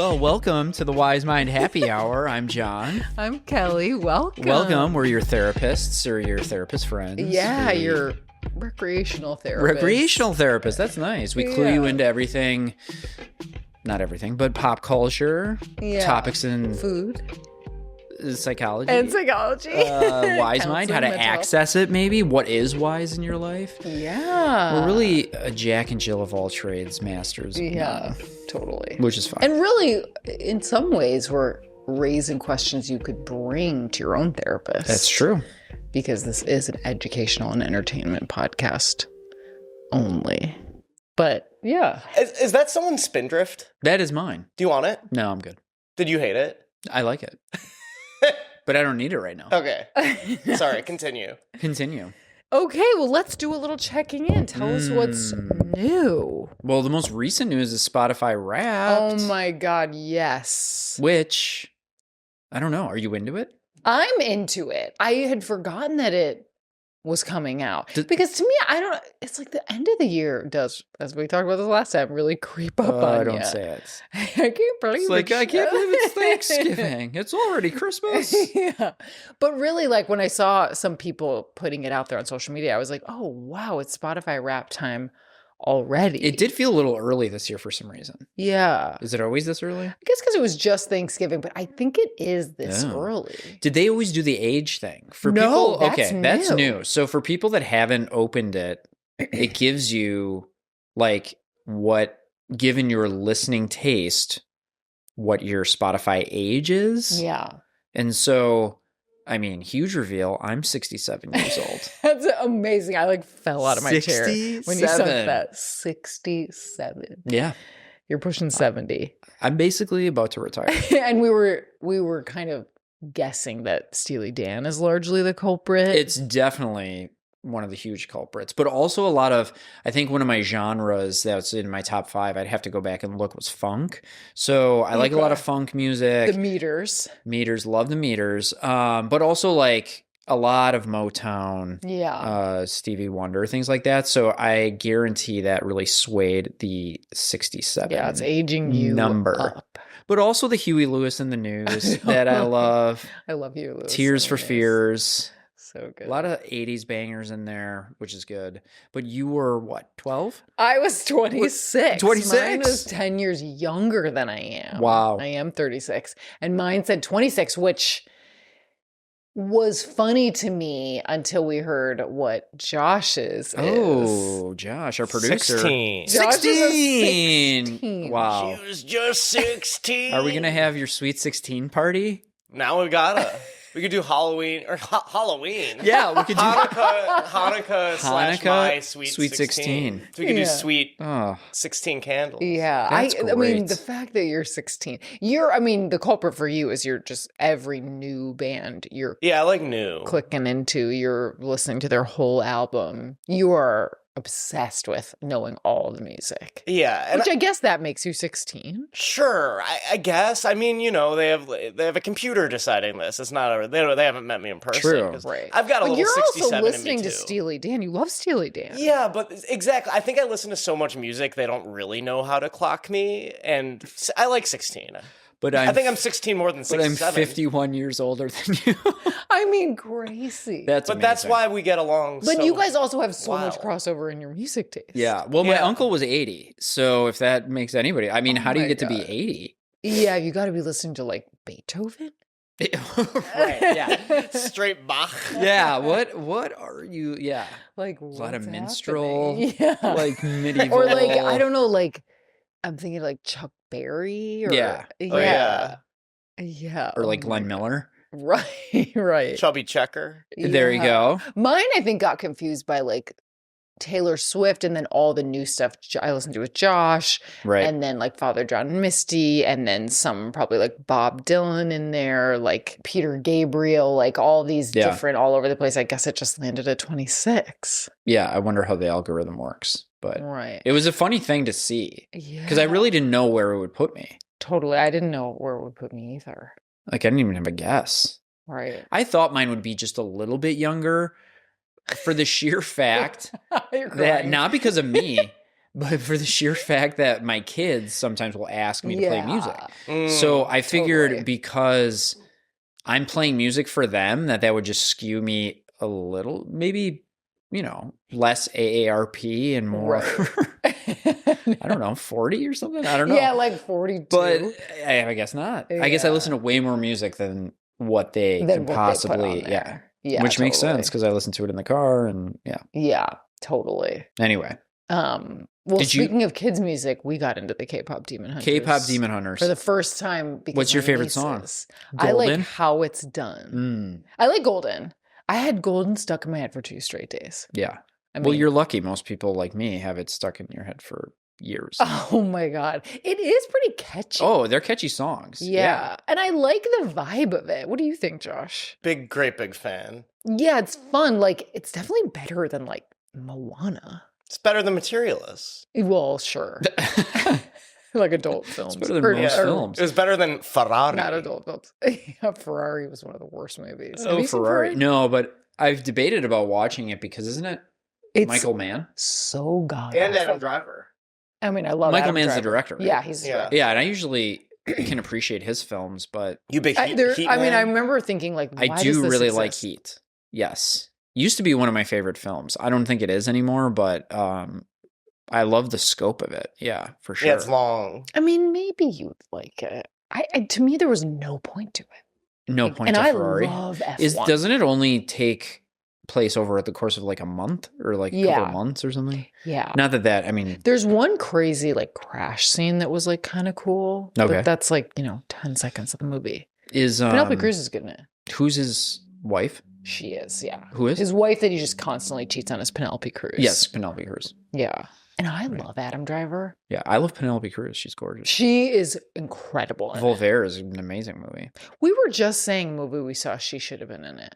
Well, welcome to the Wise Mind Happy Hour. I'm John. I'm Kelly. Welcome. Welcome. We're your therapists or your therapist friends. Yeah, your recreational therapist. Recreational therapist. That's nice. We clue you into everything. Not everything, but pop culture, topics in food, psychology. Wise Mind, how to access it maybe. What is wise in your life? Yeah. We're really a Jack and Jill of all trades masters. Yeah, totally. Which is fun. And really, in some ways, we're raising questions you could bring to your own therapist. That's true. Because this is an educational and entertainment podcast only. But yeah. Is that someone's Spindrift? That is mine. Do you want it? No, I'm good. Did you hate it? I like it. But I don't need it right now. Okay. Sorry, continue. Continue. Okay, well, let's do a little checking in. Tell us what's new. Well, the most recent news is Spotify Wrapped. Oh my God, yes. Which, I don't know. Are you into it? I'm into it. I had forgotten that it was coming out. Because to me, it's like the end of the year does, as we talked about this last time, really creep up on you. Don't say it. I can't believe I can't believe it's Thanksgiving. It's already Christmas. Yeah. But really, like when I saw some people putting it out there on social media, I was like, oh, wow, it's Spotify Wrapped time already. It did feel a little early this year for some reason. Yeah. Is it always this early? I guess because it was just Thanksgiving, but I think it is this early. Did they always do the age thing? For No, people, that's that's new. So for people that haven't opened it, it gives you like given your listening taste, what your Spotify age is. Yeah. And so, I mean, huge reveal. I'm 67 years old. That's amazing. I fell out of my chair when you said 67. that. 67. Yeah. You're pushing 70. I'm basically about to retire. And we were kind of guessing that Steely Dan is largely the culprit. It's definitely one of the huge culprits, but also a lot of, I think one of my genres that's in my top 5, I'd have to go back and look, was funk. So I like a lot of funk music. The Meters. Love the Meters. But also like a lot of Motown. Yeah. Stevie Wonder, things like that. So I guarantee that really swayed the 67. Yeah, it's aging you number. up. But also the Huey Lewis in the News that I love. I love Huey Lewis. Tears for Fears. So good. A lot of 80s bangers in there, which is good. But you were, what, 12? I was 26. 26? Mine was 10 years younger than I am. Wow. I am 36. And mine said 26, which was funny to me until we heard what Josh's is. Oh, Josh, our producer. 16. Josh is a 16. Wow. She was just 16. Are we going to have your Sweet 16 party? Now we gotta. We could do Halloween or Halloween. Yeah, we could do Hanukkah / my Sweet 16. So we could do sweet Oh, 16 candles. Yeah. That's I mean, great. the fact that you're 16, the culprit for you is you're just every new band you're Yeah, I like new. clicking into, you're listening to their whole album. You are obsessed with knowing all the music. Yeah, and Which I guess that makes you 16. sure, I guess. I mean, they have a computer deciding this. It's not they haven't met me in person. True. 'Cause Right. I've got a But little you're 67 also listening in me to too. Steely Dan. You love Steely Dan. Yeah, but exactly. I think I listen to so much music they don't really know how to clock me, and I like 16. but I think I'm 16 more than but 67. I'm 51 years older than you. I mean, crazy. That's But that's amazing. why we get along. But so you guys also have so much Wow. crossover in your music taste. Yeah. Well, my Yeah. uncle was 80. So if that makes anybody, I mean, Oh how do you my get to be God. 80? Yeah, you got to be listening to Beethoven. Right. Yeah. straight Bach. Yeah. What are you? Yeah. Like A lot of what's minstrel. happening? Yeah. Like medieval. Or I don't know, I'm thinking Chuck Berry or Yeah. Oh, yeah. Yeah. Or oh Glenn my- Miller. Right, right. Chubby Checker. There you Yeah. go. Mine, I think, got confused by Taylor Swift and then all the new stuff I listened to with Josh. Right. And then Father John and Misty, and then some probably Bob Dylan in there, Peter Gabriel, all these different all over the place. I guess it just landed at 26. Yeah. I wonder how the algorithm works. But Right. it was a funny thing to see Yeah. because I really didn't know where it would put me. Totally. I didn't know where it would put me either. I didn't even have a guess. Right. I thought mine would be just a little bit younger for the sheer fact You're that crying. not because of me, but for the sheer fact that my kids sometimes will ask me to play music. So I figured because I'm playing music for them, that would just skew me a little, maybe, less AARP and more, I don't know, 40 or something. I don't know. Yeah, like 42. But I guess not. I guess I listen to way more music than what they could possibly, yeah, which makes sense because I listen to it in the car and yeah, totally. Anyway, well, speaking of kids' music, we got into the K-pop Demon Hunters. K-pop Demon Hunters for the first time. What's your favorite song? I like how it's done. I like Golden. I had Golden stuck in my head for 2 straight days. Yeah. Well, you're lucky. Most people like me have it stuck in your head for years. Oh my God. It is pretty catchy. Oh, they're catchy songs. Yeah. And I like the vibe of it. What do you think, Josh? Great big fan. Yeah, it's fun. Like, it's definitely better than like Moana. It's better than Materialists. Well, sure. Like adult films. It's better than most films. It was better than Ferrari. Not adult films. Ferrari was one of the worst movies. Oh, Ferrari. No, but I've debated about watching it because isn't it Michael Mann? So god. And Adam Driver. I mean, I love Michael Mann's the director, right? Yeah, he's the director. Yeah, and I usually can appreciate his films, but you big Heat I mean, man? I remember thinking like, why I do really exist? like Heat. Yes, used to be one of my favorite films. I don't think it is anymore, but I love the scope of it. Yeah, for sure. Yeah, it's long. I mean, maybe you'd like it. To me, there was no point to it. No point to Ferrari. And I love F1. Doesn't it only take place over at the course of like a month or like a couple of months or something? Yeah. Not that I mean, there's one crazy like crash scene that was like kind of cool. Okay. But that's like, 10 seconds of the movie. Is Penelope Cruz is good in it. Who's his wife? She is, yeah. Who is? His wife that he just constantly cheats on is Penelope Cruz. Yes, Penelope Cruz. Yeah. And I love Adam Driver. Yeah, I love Penelope Cruz. She's gorgeous. She is incredible. Voltaire is an amazing movie. We were just saying movie we saw she should have been in it.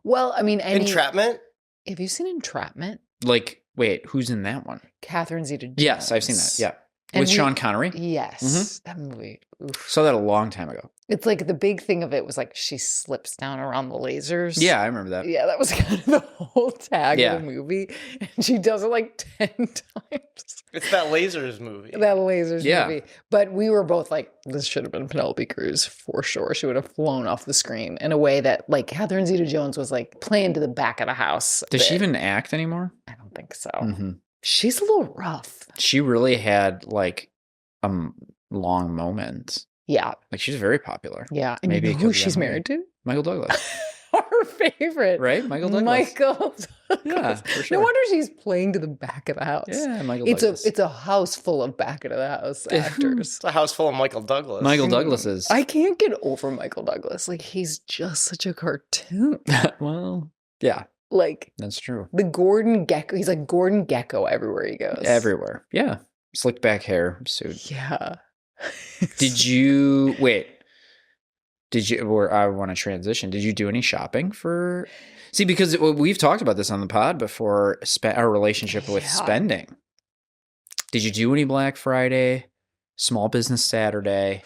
Well, I mean, Entrapment? Have you seen Entrapment? Like, wait, who's in that one? Catherine Zeta-Jones. Yes, I've seen that. Yeah. With Sean Connery? Yes. That movie. Oof. Saw that a long time ago. It's like the big thing of it was like she slips down around the lasers. Yeah, I remember that. Yeah, that was kind of the whole tag of the movie. And she does it like 10 times. It's that lasers movie. That lasers movie. But we were both like, this should have been Penelope Cruz for sure. She would have flown off the screen in a way that like Catherine Zeta-Jones was like playing to the back of the house. Does she even act anymore? I don't think so. Mm-hmm. She's a little rough. She really had like a long moment. Yeah. Like she's very popular. Yeah. And maybe you know who she's married to? Michael Douglas. Our favorite. Right? Michael Douglas. Michael Douglas. Yeah, for sure. No wonder she's playing to the back of the house. Yeah, Michael Douglas. It's a house full of back of the house actors. It's a house full of Michael Douglas. Michael Douglas is. I can't get over Michael Douglas. Like he's just such a cartoon. Well, yeah. Like that's true. The Gordon Gecko. He's like Gordon Gecko everywhere he goes. Everywhere. Yeah. Slicked back hair suit. Yeah. Did you or I want to transition. Did you do any shopping for? See, because we've talked about this on the pod before, our relationship with spending. Did you do any Black Friday, Small Business Saturday,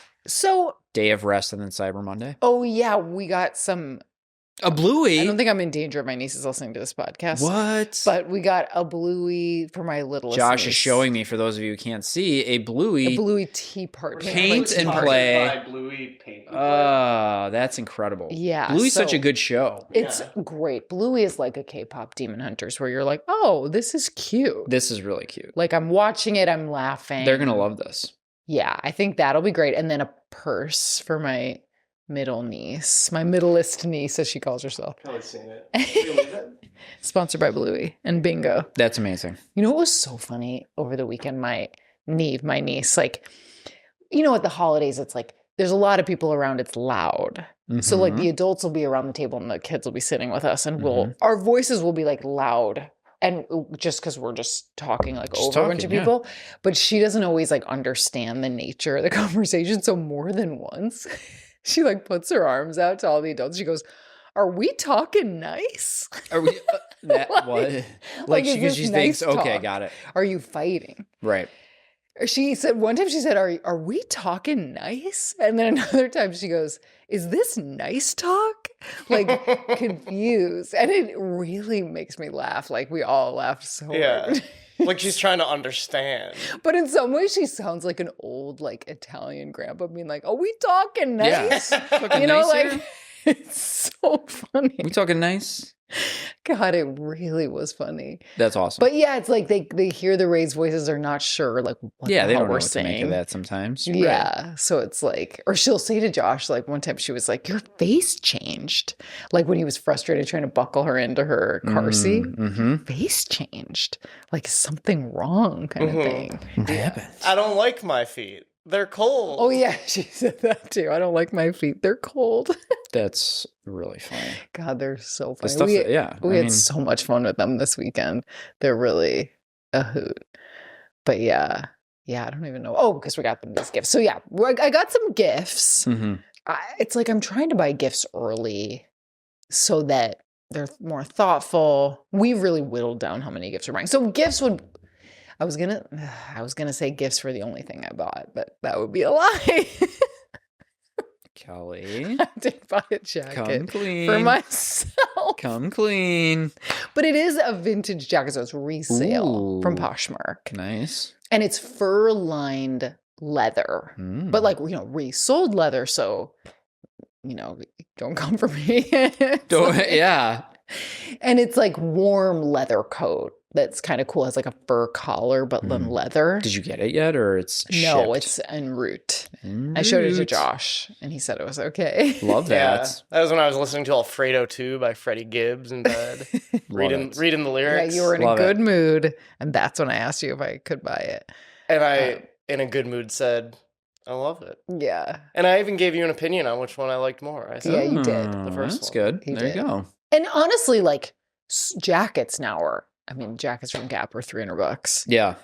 Day of Rest, and then Cyber Monday? Oh, yeah. We got a Bluey. I don't think I'm in danger of my nieces listening to this podcast. What? But we got a Bluey for my littlest Josh niece. is showing me, for those of you who can't see, a Bluey. A Bluey tea party. Paint and play. Bluey paint. Oh, that's incredible. Yeah. Bluey's such a good show. It's great. Bluey is like a K-pop Demon Hunters where you're like, oh, this is cute. This is really cute. Like I'm watching it, I'm laughing. They're going to love this. Yeah, I think that'll be great. And then a purse for my middle niece, my middleest niece, as she calls herself. Probably seen it. Sponsored by Bluey and Bingo. That's amazing. You know what was so funny over the weekend? My niece, like, at the holidays, it's like there's a lot of people around. It's loud. Mm-hmm. So like the adults will be around the table and the kids will be sitting with us, and our voices will be like loud. And just because we're just talking like over a bunch of people, but she doesn't always like understand the nature of the conversation. So more than once, she like puts her arms out to all the adults. She goes, "Are we talking nice? Are we what? Like she nice thinks, talk? Okay, got it. Are you fighting?" Right. She said one time, she said, "Are we talking nice?" And then another time she goes, "Is this nice talk?" Like confused. And it really makes me laugh. Like we all laughed so hard. Like she's trying to understand. But in some ways, she sounds like an old, like, Italian grandpa being like, "Oh, we talking nice?" Yeah. You know, nice like, here? it's so funny. We talking nice? God, it really was funny. That's awesome. But yeah, it's like they hear the raised voices, are not sure, like, what yeah, the they hell don't know we're what to make saying. of that sometimes. Yeah. So it's like, or she'll say to Josh, like one time she was like, "Your face changed." Like when he was frustrated trying to buckle her into her car seat, face changed. Like something wrong kind of thing. What happened? I don't like my feet. They're cold. Oh yeah, she said that too. "I don't like my feet. They're cold." That's really funny. God, they're so The funny. stuff we I had mean, so much fun with them this weekend. They're really a hoot. But yeah, I don't even know. Oh, because we got them these gifts. So yeah, I got some gifts. It's like I'm trying to buy gifts early so that they're more thoughtful. We really whittled down how many gifts we're buying. So gifts would. I was gonna say gifts were the only thing I bought, but that would be a lie. Kelly, I did buy a jacket come clean. for myself. Come clean. But it is a vintage jacket, so it's resale from Ooh. Poshmark. Nice. And it's fur-lined leather. But like, resold leather, so, don't come for me. Yeah. And it's like warm leather coat that's kind of cool. It has like a fur collar, but then leather. Did you get it yet, or it's No, shipped? it's en route. I showed it to Josh, and he said it was okay. Love Yeah, that. that was when I was listening to Alfredo 2 by Freddie Gibbs in bed, reading the lyrics. Yeah, you were in Love a good mood, and that's when I asked you if I could buy it. And I, in a good mood, said, "I love it." Yeah. And I even gave you an opinion on which one I liked more. I said, Yeah, you did. The first That's one. good. He There did. you go. And honestly, like jackets now jackets from Gap are $300. Yeah.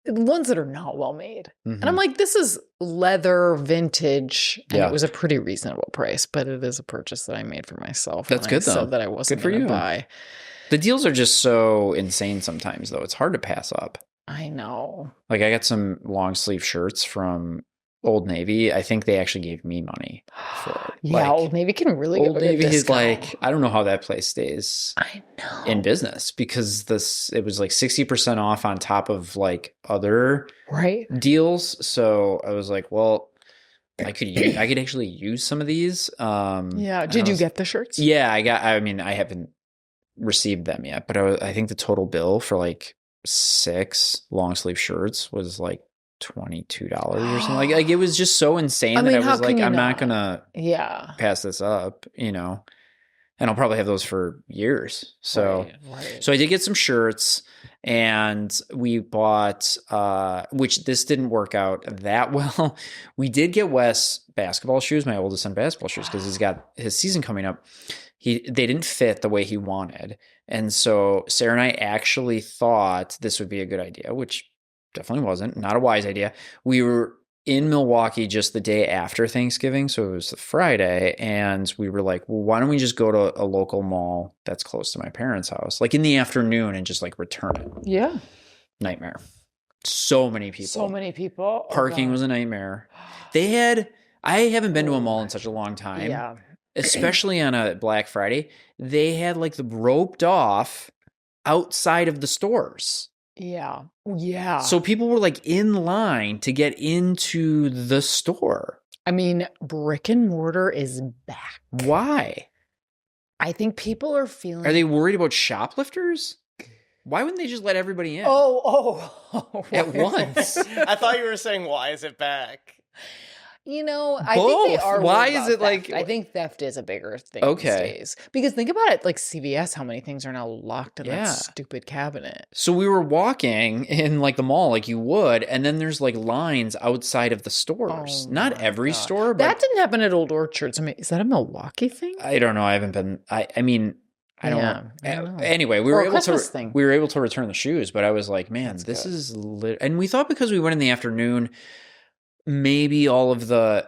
The ones that are not well made. Mhm. And I'm like, this is leather vintage. And Yeah. it was a pretty reasonable price, but it is a purchase that I made for myself. That's when good, I though. said that I wasn't Good for going you. to buy. The deals are just so insane sometimes, though. It's hard to pass up. I know. Like, I got some long sleeve shirts from Old Navy. I think they actually gave me money for it. Yeah, Like, Old Navy can really give Old a good Navy is discount. like, I don't know how that place stays I know. in business, because it was like 60% off on top of like other Right? deals. So I was like, well, I could actually use some of these. Yeah. Did you get the shirts? Yeah, I haven't received them yet, but I think the total bill for like 6 long sleeve shirts was like $22 or something. Like it was just so insane that I how was like, can you I'm not not? gonna Yeah. pass this up, and I'll probably have those for years. So, Right. so I did get some shirts, and we bought, which this didn't work out that well. We did get Wes basketball shoes, my oldest son basketball shoes, because he's got his season coming up. They didn't fit the way he wanted. And so Sarah and I actually thought this would be a good idea, which definitely wasn't. Not a wise idea. We were in Milwaukee just the day after Thanksgiving, so it was the Friday, and we were like, well, why don't we just go to a local mall that's close to my parents' house, like in the afternoon, and just like return it? Yeah. Nightmare. So many people. So many people. Parking was a nightmare. I haven't been to a mall in such a long time. Yeah. Especially on a Black Friday. They had like the roped off outside of the stores. Yeah. Yeah. So people were like in line to get into the store. I mean, brick and mortar is back. Why? I think people are feeling. Are they worried about shoplifters? Why wouldn't they just let everybody in Oh. at once? I thought you were saying, why is it back? I think they Both. are. Why worried is about it like- theft. I think theft is a bigger thing Okay. these days. Because think about it, like CVS, how many things are now locked in Yeah. that stupid cabinet? So we were walking in like the mall like you would, and then there's like lines outside of the stores. Oh Not my every God. store, but That didn't happen at Old Orchards. I mean, is that a Milwaukee thing? I don't know. I haven't been. I mean, I don't. Yeah, I don't know. Anyway, we Or were a able to. Christmas thing. We were able to return the shoes, but I was like, man, That's this good. is lit. And we thought because we went in the afternoon, maybe all of the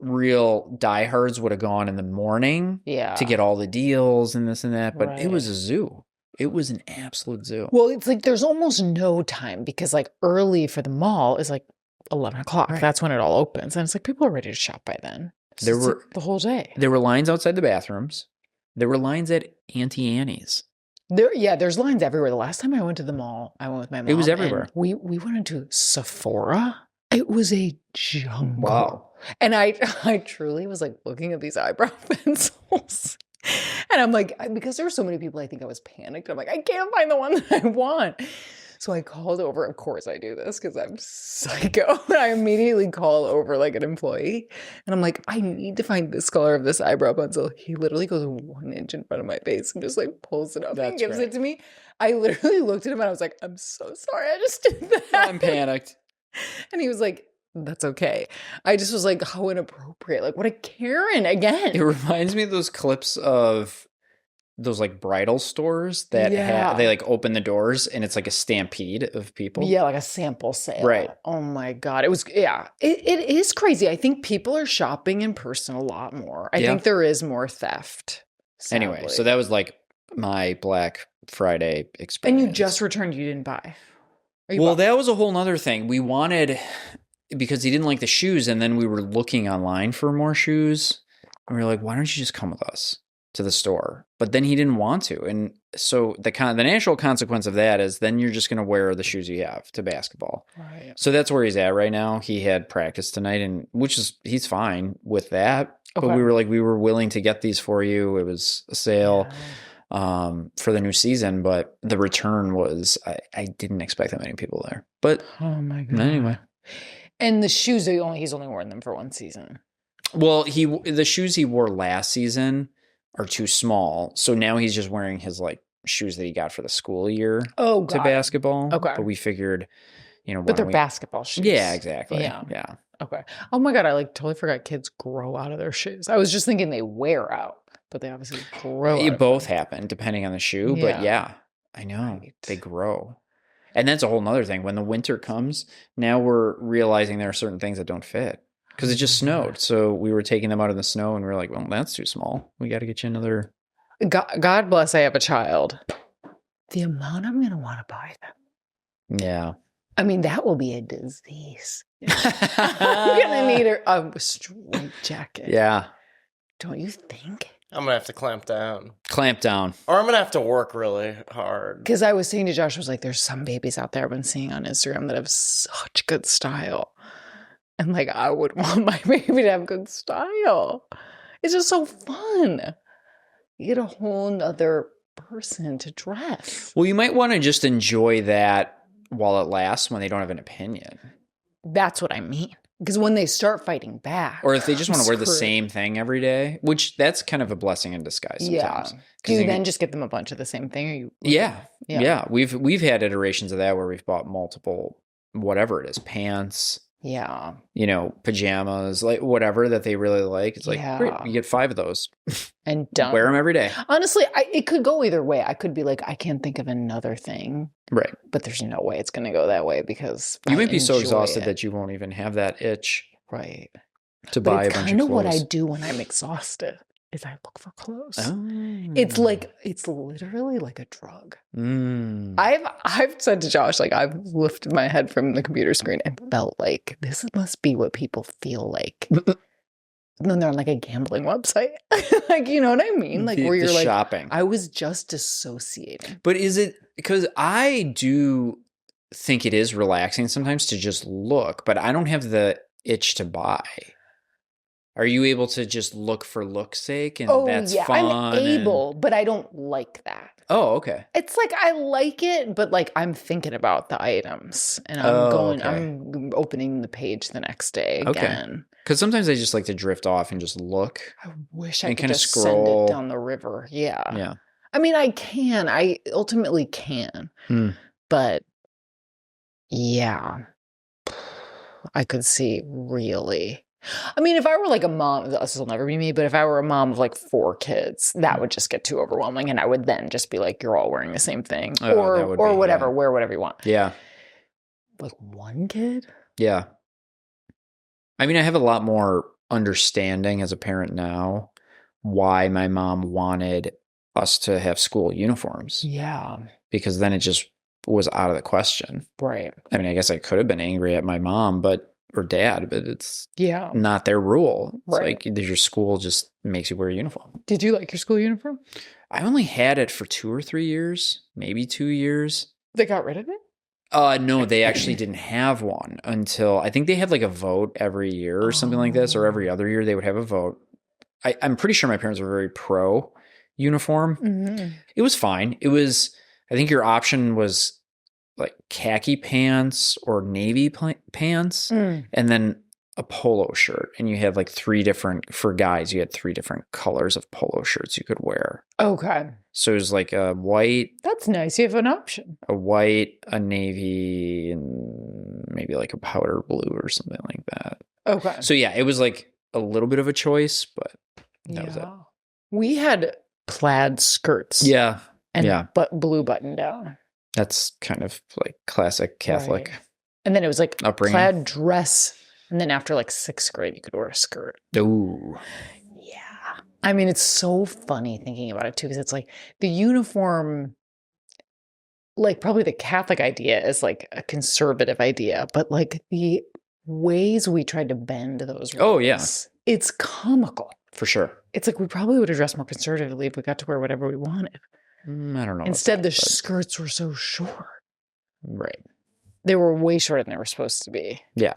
real diehards would have gone in the morning Yeah. to get all the deals and this and that. But it was Right. a zoo. It was an absolute zoo. Well, it's like there's almost no time because like early for the mall is like 11 o'clock. Right. That's when it all opens. And it's like people are ready to shop by then. So There it's, were- like, the whole day. There were lines outside the bathrooms. There were lines at Auntie Annie's. There's lines everywhere. The last time I went to the mall, I went with my mom. It was everywhere. We went into Sephora. It was a jungle. Wow. And I truly was like looking at these eyebrow pencils. And I'm like, because there were so many people, I think I was panicked. I'm like, I can't find the one that I want. So I called over. Of course I do this because I'm psycho. I immediately call over like an employee. And I'm like, I need to find this color of this eyebrow pencil. He literally goes 1 inch in front of my face and just like pulls it up and gives it to me. I literally looked at him and I was like, I'm so sorry. I just did that. I'm panicked. And he was like, that's okay. I just was like, how inappropriate. Like, what a Karen again. It reminds me of those clips of those like bridal stores that they like open the doors and it's like a stampede of people. Yeah, like a sample sale. Right. Oh my God. It was, it is crazy. I think people are shopping in person a lot more. I think there is more theft. Sadly. Anyway, so that was like my Black Friday experience. And you just returned, you didn't buy. Well, that was a whole nother thing. We wanted, because he didn't like the shoes, and then we were looking online for more shoes. And we were like, why don't you just come with us to the store? But then he didn't want to. And so the natural consequence of that is then you're just going to wear the shoes you have to basketball. Right. So that's where he's at right now. He had practice tonight, and he's fine with that. Okay. But we were like, we were willing to get these for you. It was a sale. Yeah. For the new season, but the return was, I didn't expect that many people there. But oh my God. Anyway. And the shoes, he's only worn them for 1 season. Well, the shoes he wore last season are too small. So now he's just wearing his like shoes that he got for the school year to basketball. Okay. But we figured, but they're basketball shoes. Yeah, exactly. Yeah. Yeah. Okay. Oh my God. I like totally forgot kids grow out of their shoes. I was just thinking they wear out. But they obviously grow. It both happen depending on the shoe. Yeah. But yeah, I know. Right. They grow. And that's a whole nother thing. When the winter comes, now we're realizing there are certain things that don't fit. Because it just snowed. So we were taking them out in the snow and we were like, well, that's too small. We got to get you another. God bless, I have a child. The amount I'm going to want to buy them. Yeah. I mean, that will be a disease. I'm going to need a straight jacket. Yeah. Don't you think? I'm going to have to clamp down. Clamp down. Or I'm going to have to work really hard. Because I was saying to Josh, I was like, there's some babies out there I've been seeing on Instagram that have such good style. And like, I would want my baby to have good style. It's just so fun. You get a whole nother person to dress. Well, you might want to just enjoy that while it lasts when they don't have an opinion. That's what I mean. Because when they start fighting back. Or if they just want to wear the same thing every day, which that's kind of a blessing in disguise sometimes. Yeah. Do you then just get them a bunch of the same thing? Or you? Yeah. We've had iterations of that where we've bought multiple, whatever it is, pants. Yeah. Pajamas, like whatever that they really like. It's like, great, you get 5 of those. And done. Wear them every day. Honestly, it could go either way. I could be like, I can't think of another thing. Right. But there's no way it's going to go that way because you might be so exhausted that you won't even have that itch. Right. To buy a bunch of clothes. It's kind of what I do when I'm exhausted. Is I look for clothes. Oh. It's literally like a drug. Mm. I've said to Josh, like, I've lifted my head from the computer screen and felt like this must be what people feel like. Then they're on like a gambling website. Like, you know what I mean? Like where you're like shopping. I was just dissociating. But is it because I do think it is relaxing sometimes to just look, but I don't have the itch to buy. Are you able to just look for look's sake and that's fun? I'm able, but I don't like that. Oh, okay. It's like I like it, but like I'm thinking about the items and I'm opening the page the next day again. Because sometimes I just like to drift off and just look. I wish I could just send it down the river. Yeah. Yeah. I mean, I can. I ultimately can. But yeah, I could see really. I mean, if I were like a mom, this will never be me, but if I were a mom of like 4 kids, that would just get too overwhelming. And I would then just be like, you're all wearing the same thing or whatever, wear whatever you want. Yeah. Like 1 kid? Yeah. I mean, I have a lot more understanding as a parent now why my mom wanted us to have school uniforms. Yeah. Because then it just was out of the question. Right. I mean, I guess I could have been angry at my mom, or dad, but it's not their rule. It's like your school just makes you wear a uniform. Did you like your school uniform? I only had it for 2 or 3 years, maybe 2 years. They got rid of it? No, they actually didn't have one until I think they had like a vote every year or something like this, or every other year they would have a vote. I'm pretty sure my parents were very pro uniform. Mm-hmm. It was fine. It was, I think your option was like khaki pants or navy pants, and then a polo shirt. And you had like for guys, you had 3 different colors of polo shirts you could wear. Okay. So it was like a white. That's nice. You have an option. A white, a navy, and maybe like a powder blue or something like that. Okay. So yeah, it was like a little bit of a choice, but that was it. We had plaid skirts. Yeah. And blue button down. That's kind of like classic Catholic. Right. And then it was like upbringing. Plaid dress. And then after like 6th grade, you could wear a skirt. Ooh. Yeah. I mean, it's so funny thinking about it too, because it's like the uniform, like probably the Catholic idea is like a conservative idea, but like the ways we tried to bend those rules. Oh, yeah. It's comical. For sure. It's like we probably would have dressed more conservatively if we got to wear whatever we wanted. I don't know. Instead, the skirts were so short. Right. They were way shorter than they were supposed to be. Yeah.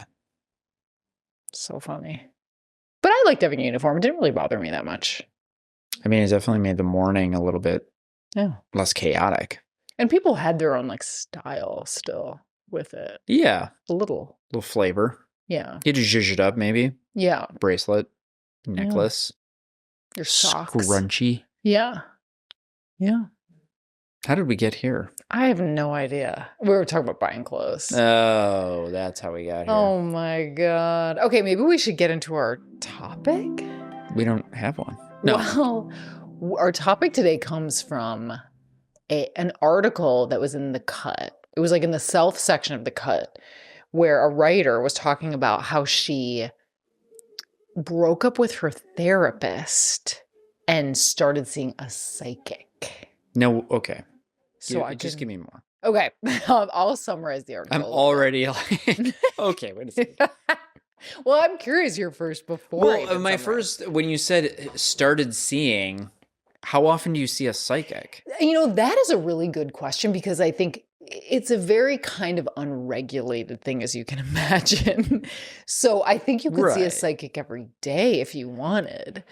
So funny. But I liked having a uniform. It didn't really bother me that much. I mean, it definitely made the morning a little bit less chaotic. And people had their own like style still with it. Yeah. A little flavor. Yeah. You had to zhuzh it up maybe. Yeah. Bracelet. Necklace. Your socks. Scrunchy. Yeah. Yeah. How did we get here? I have no idea. We were talking about buying clothes. Oh, that's how we got here. Oh my God. Okay, maybe we should get into our topic. We don't have one. No. Well, our topic today comes from an article that was in The Cut. It was like in the Self section of The Cut, where a writer was talking about how she broke up with her therapist and started seeing a psychic. No, okay. So just give me more. Okay, I'll summarize the article. I'm already like, okay, wait a second. Well, I'm curious your first before. Well, my first, when you said started seeing, how often do you see a psychic? You know, that is a really good question because I think it's a very kind of unregulated thing, as you can imagine. So I think you could see a psychic every day if you wanted.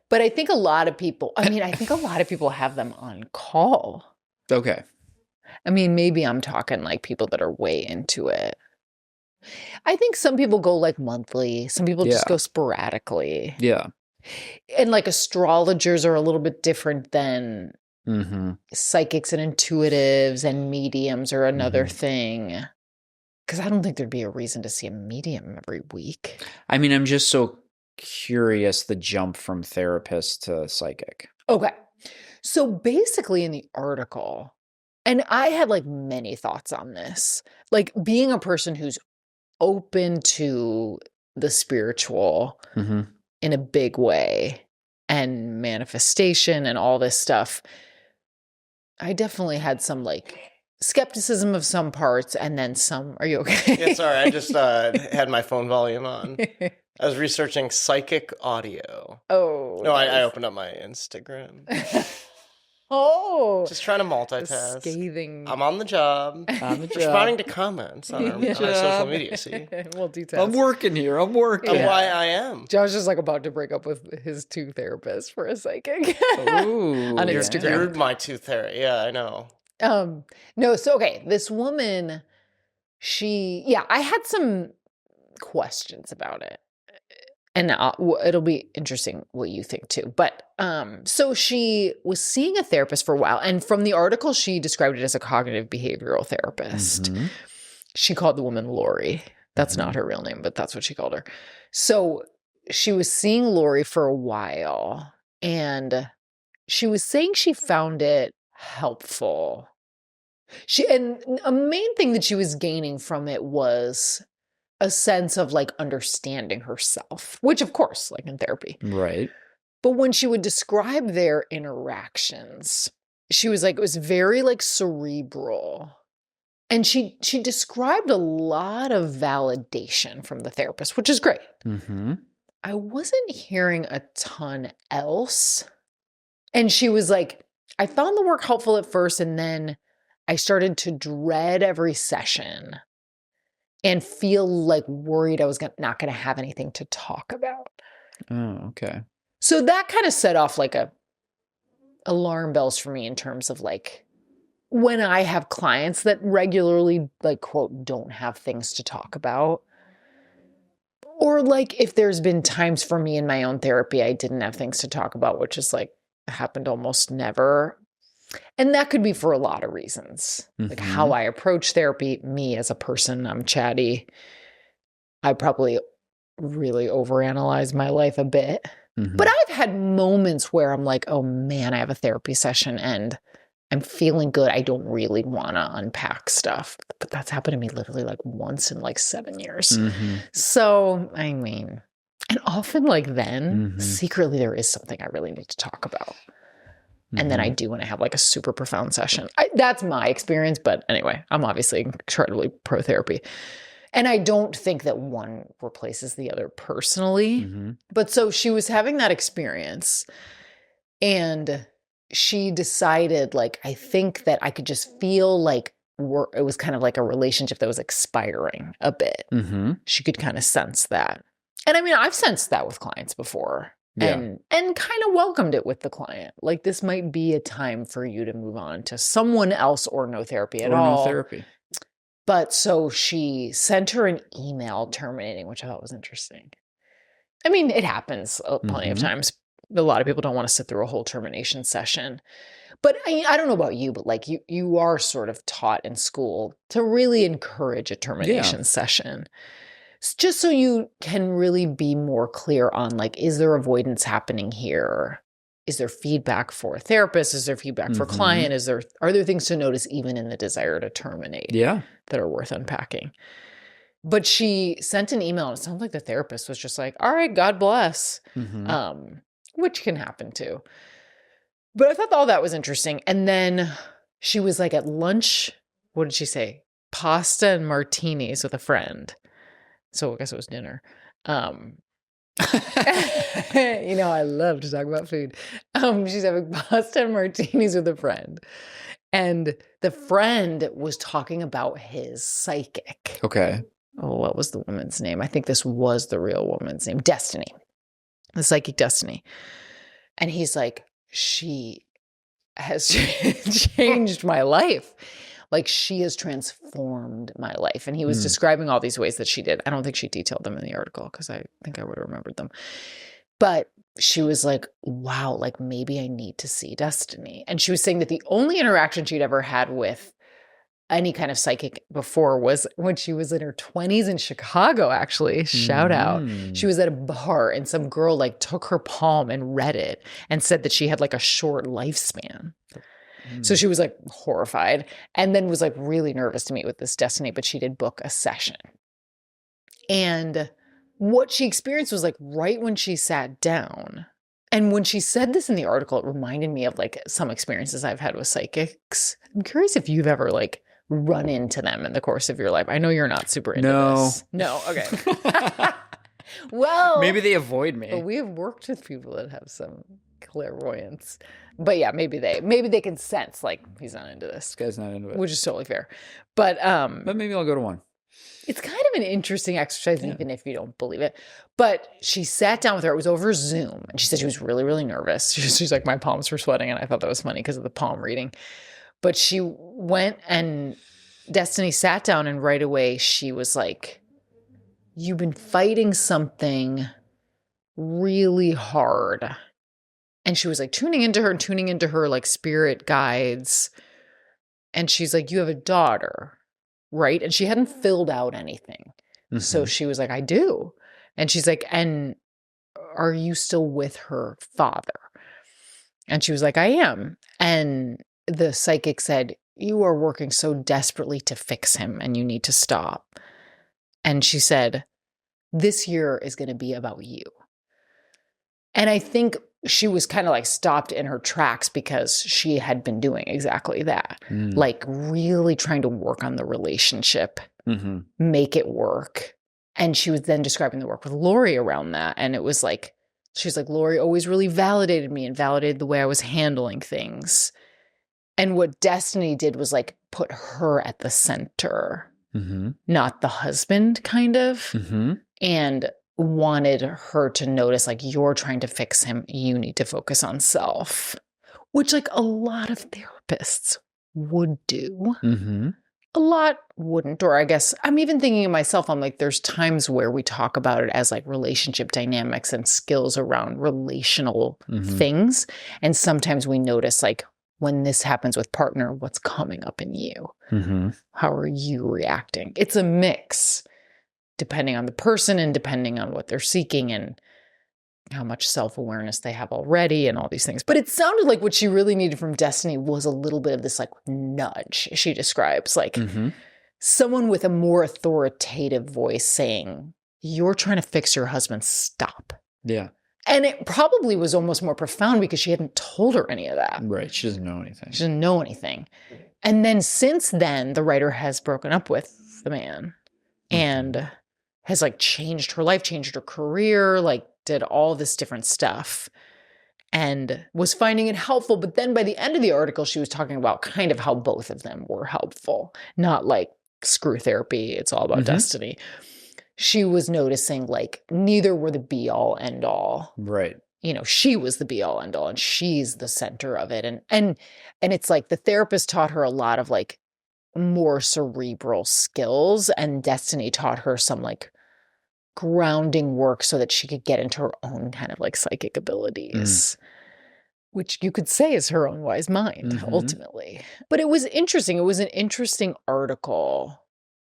But I think a lot of people, have them on call. Okay. I mean, maybe I'm talking like people that are way into it. I think some people go like monthly. Some people just go sporadically. Yeah. And like astrologers are a little bit different than psychics and intuitives, and mediums are another thing. Because I don't think there'd be a reason to see a medium every week. I mean, I'm just so curious the jump from therapist to psychic. Okay. So basically in the article, and I had like many thoughts on this, like being a person who's open to the spiritual in a big way and manifestation and all this stuff, I definitely had some like skepticism of some parts and then some. Are you okay? Yeah, sorry. I just had my phone volume on. I was researching psychic audio. Oh. No, I opened up my Instagram. Oh. Just trying to multitask. Scathing. I'm on the job. Responding to comments on our social media, see? Multitask. I'm working here. I'm working. Yeah. Why I am. John's just like about to break up with his 2 therapists for a psychic. Ooh, on Instagram. You're my 2 therapists. Yeah, I know. No, so okay, this woman, I had some questions about it. And it'll be interesting what you think too. But so she was seeing a therapist for a while. And from the article, she described it as a cognitive behavioral therapist. She called the woman Lori. That's not her real name, but that's what she called her. So she was seeing Lori for a while. And she was saying she found it helpful. And a main thing that she was gaining from it was a sense of like understanding herself, which of course, like in therapy. Right. But when she would describe their interactions, she was like, it was very like cerebral. And she described a lot of validation from the therapist, which is great. I wasn't hearing a ton else. And she was like, I found the work helpful at first, and then I started to dread every session and feel like worried I was not going to have anything to talk about. Oh, okay. So that kind of set off like alarm bells for me in terms of like when I have clients that regularly like, quote, don't have things to talk about. Or like if there's been times for me in my own therapy, I didn't have things to talk about, which is like happened almost never. And that could be for a lot of reasons. Like how I approach therapy, me as a person, I'm chatty. I probably really overanalyze my life a bit. But I've had moments where I'm like, oh man, I have a therapy session and I'm feeling good. I don't really want to unpack stuff. But that's happened to me literally like once in like 7 years. So, I mean, and often like then, secretly there is something I really need to talk about. And then I do when I have like a super profound session. That's my experience. But anyway, I'm obviously incredibly pro therapy. And I don't think that one replaces the other personally. But so she was having that experience and she decided like, I think that I could just feel like it was kind of like a relationship that was expiring a bit. She could kind of sense that. And I mean, I've sensed that with clients before. And kind of welcomed it with the client. Like this might be a time for you to move on to someone else or no therapy at all. No therapy. But so she sent her an email terminating, which I thought was interesting. I mean, it happens plenty of times. A lot of people don't want to sit through a whole termination session. But I don't know about you, but like you are sort of taught in school to really encourage a termination session. Just so you can really be more clear on like, is there avoidance happening here? Is there feedback for a therapist? Is there feedback for client? Are there things to notice even in the desire to terminate that are worth unpacking? But she sent an email and it sounded like the therapist was just like, all right, God bless, which can happen too. But I thought all that was interesting. And then she was like at lunch, what did she say? Pasta and martinis with a friend. So I guess it was dinner. You know, I love to talk about food. She's having pasta and martinis with a friend. And the friend was talking about his psychic. Okay. Oh, what was the woman's name? I think this was the real woman's name. Destiny. The psychic Destiny. And he's like, she has changed my life. Like she has transformed my life. And he was describing all these ways that she did. I don't think she detailed them in the article because I think I would have remembered them. But she was like, wow, like maybe I need to see Destiny. And she was saying that the only interaction she'd ever had with any kind of psychic before was when she was in her 20s in Chicago, actually. Shout out. She was at a bar and some girl like took her palm and read it and said that she had like a short lifespan. So she was like horrified and then was like really nervous to meet with this Destiny, but she did book a session. And what she experienced was like right when she sat down. And when she said this in the article, it reminded me of like some experiences I've had with psychics. I'm curious if you've ever like run into them in the course of your life. I know you're not super into this. No. Okay. Well, maybe they avoid me. But we have worked with people that have some clairvoyance. But yeah, maybe they can sense like he's not into this. This guy's not into it. Which is totally fair. But maybe I'll go to one. It's kind of an interesting exercise, even if you don't believe it. But she sat down with her. It was over Zoom. And she said she was really, really nervous. She's like, my palms were sweating. And I thought that was funny because of the palm reading. But she went and Destiny sat down and right away she was like, you've been fighting something really hard. And she was like tuning into her like spirit guides. And she's like, you have a daughter, right? And she hadn't filled out anything. So she was like, I do. And she's like, and are you still with her father? And she was like, I am. And the psychic said, you are working so desperately to fix him and you need to stop. And she said, this year is going to be about you. And I think she was kind of like stopped in her tracks because she had been doing exactly that. Like really trying to work on the relationship, make it work. And she was then describing the work with Lori around that. And it was like She's like, Lori always really validated me and validated the way I was handling things. And what Destiny did was like put her at the center, not the husband, kind of, and wanted her to notice, like, you're trying to fix him. You need to focus on self, which like a lot of therapists would do. A lot wouldn't. Or I guess I'm even thinking of myself, I'm like, there's times where we talk about it as like relationship dynamics and skills around relational things. And sometimes we notice like, when this happens with partner, what's coming up in you? How are you reacting? It's a mix depending on the person and depending on what they're seeking and how much self-awareness they have already and all these things. But it sounded like what she really needed from Destiny was a little bit of this like nudge, she describes, like someone with a more authoritative voice saying, you're trying to fix your husband, stop. Yeah. And it probably was almost more profound because she hadn't told her any of that. Right. She doesn't know anything. She doesn't know anything. And then since then, the writer has broken up with the man and has like changed her life, changed her career, like did all this different stuff and was finding it helpful. But then by the end of the article, she was talking about kind of how both of them were helpful, not like screw therapy. It's all about Destiny. She was noticing like neither were the be all end all. Right. You know, she was the be all end all and she's the center of it. And it's like the therapist taught her a lot of like more cerebral skills and Destiny taught her some like grounding work so that she could get into her own kind of like psychic abilities, which you could say is her own wise mind ultimately. But it was interesting. It was an interesting article.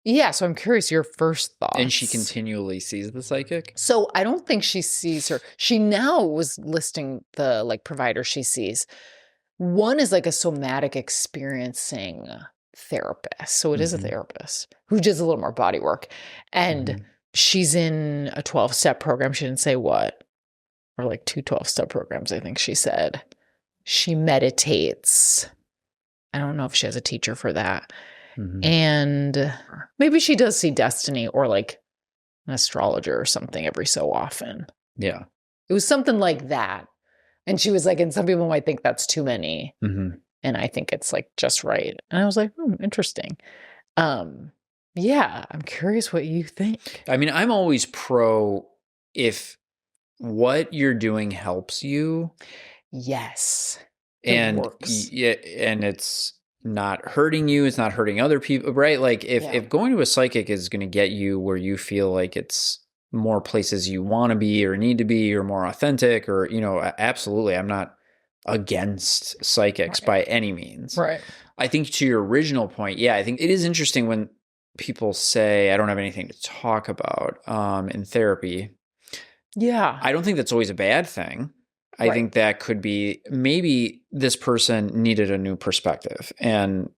Yeah, so I'm curious your first thoughts. And she continually sees the psychic? So I don't think she sees her. She now was listing the like providers she sees. One is like a somatic experiencing therapist. So it is a therapist who does a little more body work. And she's in a 12-step program. She didn't say what. Or like 2 12-step programs, I think she said. She meditates. I don't know if she has a teacher for that. And maybe she does see Destiny or like an astrologer or something every so often. Yeah. It was something like that. And she was like, and some people might think that's too many. And I think it's like just right. And I was like, interesting. Yeah, I'm curious what you think. I mean, I'm always pro if what you're doing helps you. Yes. And and it's not hurting you, it's not hurting other people, right? Like if going to a psychic is going to get you where you feel like it's more places you want to be or need to be or more authentic or, you know, absolutely. I'm not against psychics by any means. Right. I think to your original point, I think it is interesting when people say, I don't have anything to talk about in therapy. Yeah. I don't think that's always a bad thing. I think that could be maybe this person needed a new perspective and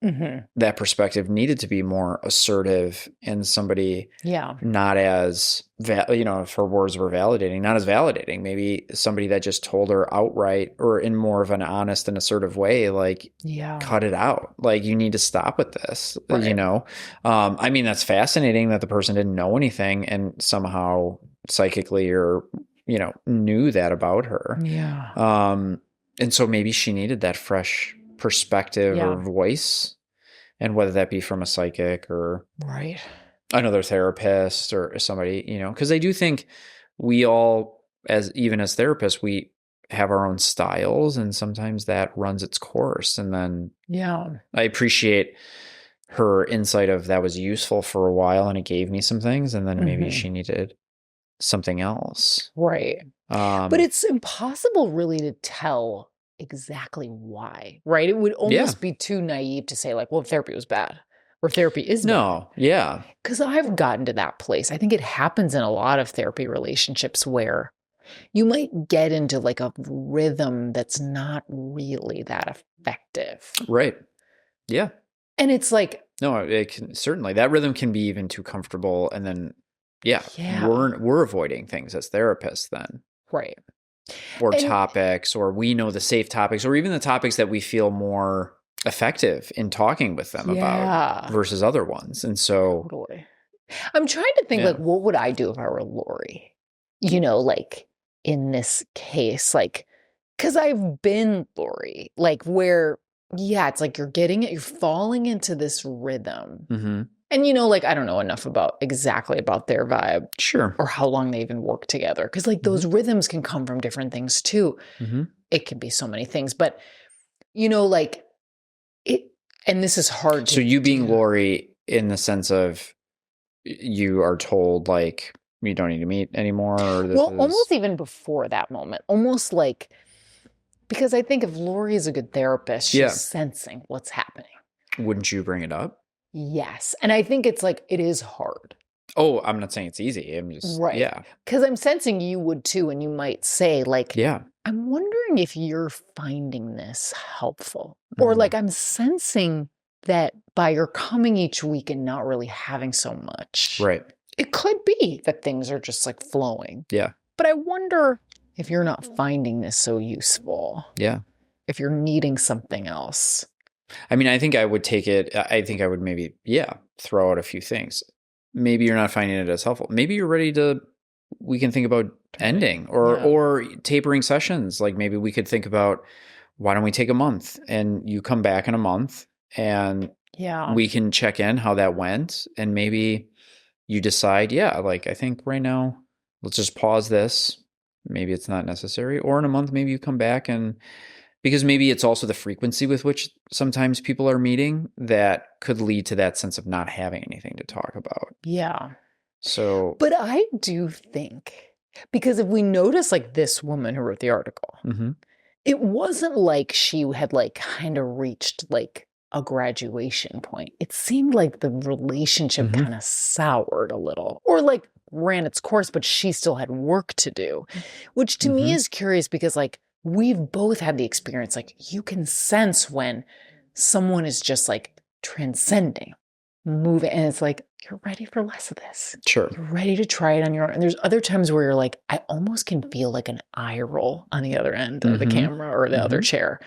that perspective needed to be more assertive and somebody not as, you know, if her words were validating, not as validating, maybe somebody that just told her outright or in more of an honest and assertive way, like, cut it out. Like, you need to stop with this, you know? I mean, that's fascinating that the person didn't know anything and somehow psychically or you know, knew that about her. Yeah. And so maybe she needed that fresh perspective or voice. And whether that be from a psychic or another therapist or somebody, you know, because I do think we all, even as therapists, we have our own styles and sometimes that runs its course. And then I appreciate her insight of that was useful for a while and it gave me some things. And then maybe she needed something else. Right. But it's impossible really to tell exactly why, right? It would almost be too naive to say like, well, therapy was bad or therapy is bad. No. Yeah. Because I've gotten to that place. I think it happens in a lot of therapy relationships where you might get into like a rhythm that's not really that effective. Right. Yeah. And it's like, no, it can certainly, that rhythm can be even too comfortable. And then we're avoiding things as therapists then. Right. Or topics, or we know the safe topics, or even the topics that we feel more effective in talking with them about versus other ones. And so I'm trying to think like, what would I do if I were Lori? You know, like in this case? Like, because I've been Lori, like where, yeah, it's like you're falling into this rhythm. Mm-hmm. And, like, I don't know enough about their vibe. Sure. Or how long they even work together. Because, like, those rhythms can come from different things, too. Mm-hmm. It can be so many things. But, like, it, and this is hard to So you being Lori in the sense of you are told, like, you don't need to meet anymore? Or almost even before that moment. Almost like, because I think if Lori is a good therapist, she's sensing what's happening. Wouldn't you bring it up? Yes. And I think it's like, it is hard. Oh, I'm not saying it's easy. I'm just, yeah. Because I'm sensing you would too. And you might say like, yeah, I'm wondering if you're finding this helpful. Or like, I'm sensing that by your coming each week and not really having so much. Right. It could be that things are just like flowing. Yeah. But I wonder if you're not finding this so useful. Yeah. If you're needing something else. I mean, I think I would take it. I think I would maybe, throw out a few things. Maybe you're not finding it as helpful. Maybe you're ready to, we can think about ending or tapering sessions. Like maybe we could think about, why don't we take a month and you come back in a month and we can check in how that went. And maybe you decide, like I think right now, let's just pause this. Maybe it's not necessary. Or in a month, maybe you come back and, because maybe it's also the frequency with which sometimes people are meeting that could lead to that sense of not having anything to talk about. Yeah. So. But I do think, because if we notice like this woman who wrote the article, it wasn't like she had like kind of reached like a graduation point. It seemed like the relationship kind of soured a little or like ran its course, but she still had work to do, which to me is curious because like, we've both had the experience, like you can sense when someone is just like transcending, moving, and it's like, you're ready for less of this. Sure. You're ready to try it on your own. And there's other times where you're like, I almost can feel like an eye roll on the other end of the camera or the other chair.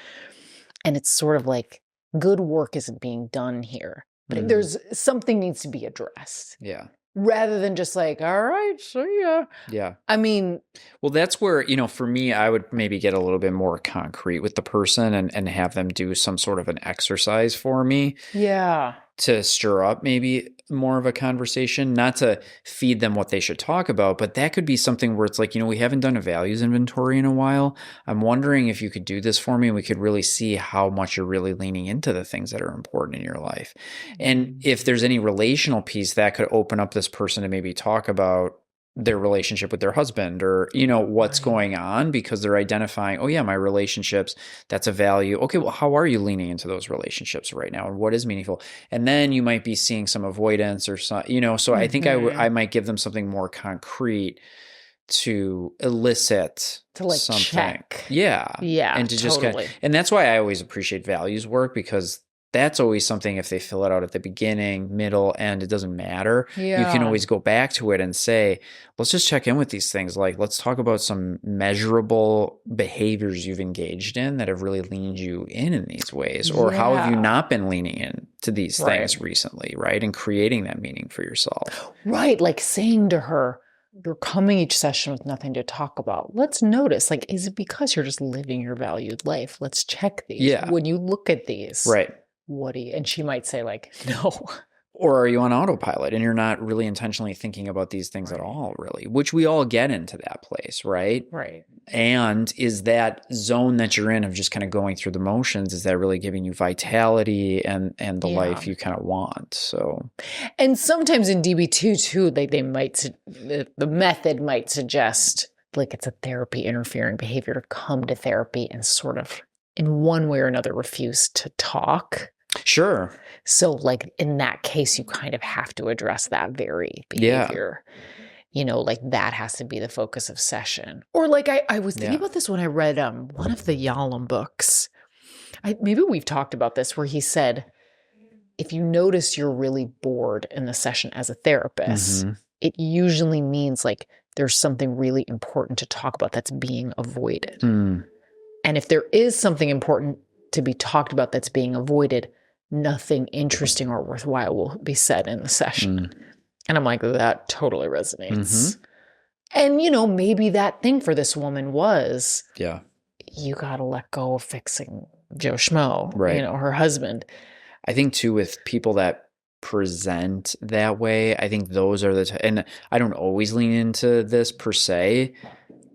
And it's sort of like, good work isn't being done here, but there's something needs to be addressed. Yeah. Rather than just like, all right, see ya. Yeah. I mean. Well, that's where, for me, I would maybe get a little bit more concrete with the person and have them do some sort of an exercise for me. Yeah. To stir up maybe more of a conversation, not to feed them what they should talk about, but that could be something where it's like, we haven't done a values inventory in a while. I'm wondering if you could do this for me and we could really see how much you're really leaning into the things that are important in your life. And if there's any relational piece that could open up this person to maybe talk about their relationship with their husband or, what's going on because they're identifying, my relationships, that's a value. Okay, well, how are you leaning into those relationships right now? And what is meaningful? And then you might be seeing some avoidance or some, so I think I might give them something more concrete to elicit to like something. Check. Yeah. Yeah. And to just and that's why I always appreciate values work because that's always something if they fill it out at the beginning, middle, end, it doesn't matter. Yeah. You can always go back to it and say, let's just check in with these things. Like, let's talk about some measurable behaviors you've engaged in that have really leaned you in these ways. Or how have you not been leaning in to these things recently, right? And creating that meaning for yourself. Right. Like saying to her, you're coming each session with nothing to talk about. Let's notice, like, is it because you're just living your valued life? Let's check these. Yeah. When you look at these. Right. What do you, and she might say like, no. Or are you on autopilot and you're not really intentionally thinking about these things at all, really, which we all get into that place, right? Right. And is that zone that you're in of just kind of going through the motions, is that really giving you vitality and the life you kind of want? So, and sometimes in DB2 too, they might, the method might suggest like it's a therapy interfering behavior to come to therapy and sort of in one way or another refuse to talk. Sure. So like in that case, you kind of have to address that very behavior. Like that has to be the focus of session. Or like I was thinking about this when I read one of the Yalom books. Maybe we've talked about this where he said, if you notice you're really bored in the session as a therapist, it usually means like there's something really important to talk about that's being avoided. And if there is something important to be talked about that's being avoided, nothing interesting or worthwhile will be said in the session. And I'm like, that totally resonates. And, you know, maybe that thing for this woman was, Yeah. you got to let go of fixing Joe Schmo, Right. you know, her husband. I think too, with people that present that way, I think those are and I don't always lean into this per se,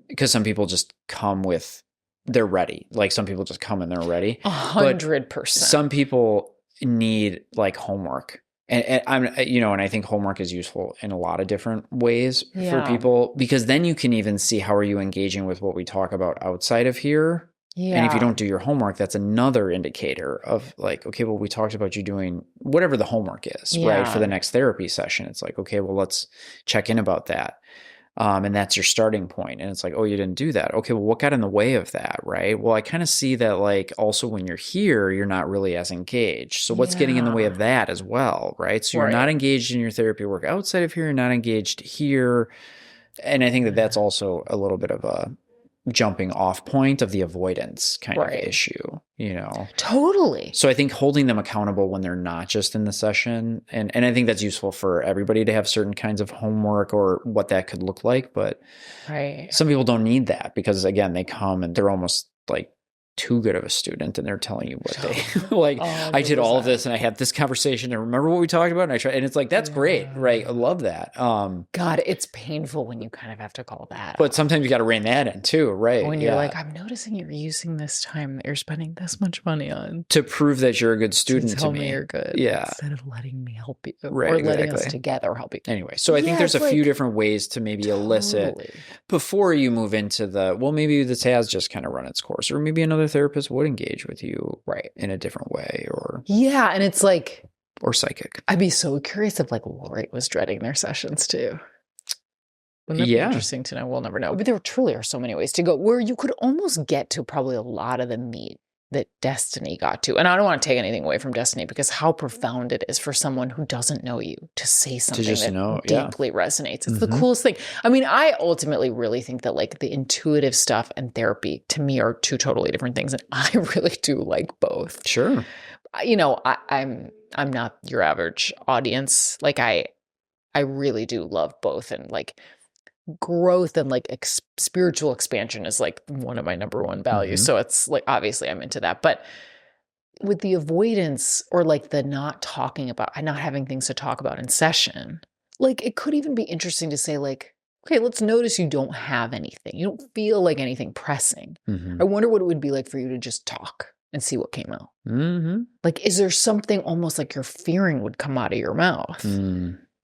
because some people just come with, they're ready. Like some people just come and they're ready. 100%. Some people need like homework. And I'm, you know, and I think homework is useful in a lot of different ways for people, because then you can even see how are you engaging with what we talk about outside of here. Yeah. And if you don't do your homework, that's another indicator of like, okay, well, we talked about you doing whatever the homework is, right? For the next therapy session. It's like, okay, well, let's check in about that. And that's your starting point. And it's like, oh, you didn't do that. Okay, well, what got in the way of that, right? Well, I kind of see that like also when you're here, you're not really as engaged. So what's getting in the way of that as well, right? So you're not engaged in your therapy work outside of here. You're not engaged here. And I think that that's also a little bit of a jumping off point of the avoidance kind of issue, you know? Totally. So I think holding them accountable when they're not just in the session, and I think that's useful for everybody to have certain kinds of homework or what that could look like. But some people don't need that because, again, they come and they're almost like too good of a student and they're telling you what they like. I did all of this and I had this conversation and remember what we talked about, and I tried, and it's like, that's great, right? I love that. God, it's painful when you kind of have to call that but sometimes you got to rein that in too, right? When you're like, I'm noticing you're using this time that you're spending this much money on to prove that you're a good student to tell me. you're good, instead of letting me help you, or letting us together help you. Anyway, so I think there's a few different ways to maybe elicit before you move into the, well, maybe this has just kind of run its course, or maybe another therapist would engage with you in a different way, or and it's like, or psychic. I'd be so curious if like Lori was dreading their sessions too. Wouldn't that be interesting to know? We'll never know. But there truly are so many ways to go where you could almost get to probably a lot of the meat that Destiny got to. And I don't want to take anything away from Destiny, because how profound it is for someone who doesn't know you to say something that deeply resonates. It's the coolest thing. I mean, I ultimately really think that like the intuitive stuff and therapy to me are two totally different things. And I really do like both. Sure. You know, I'm not your average audience. Like I really do love both, and like growth and like spiritual expansion is like one of my number one values. So it's like, obviously I'm into that. But with the avoidance or like the not talking about, not having things to talk about in session, like it could even be interesting to say like, okay, let's notice you don't have anything. You don't feel like anything pressing. I wonder what it would be like for you to just talk and see what came out. Like, is there something almost like you're fearing would come out of your mouth?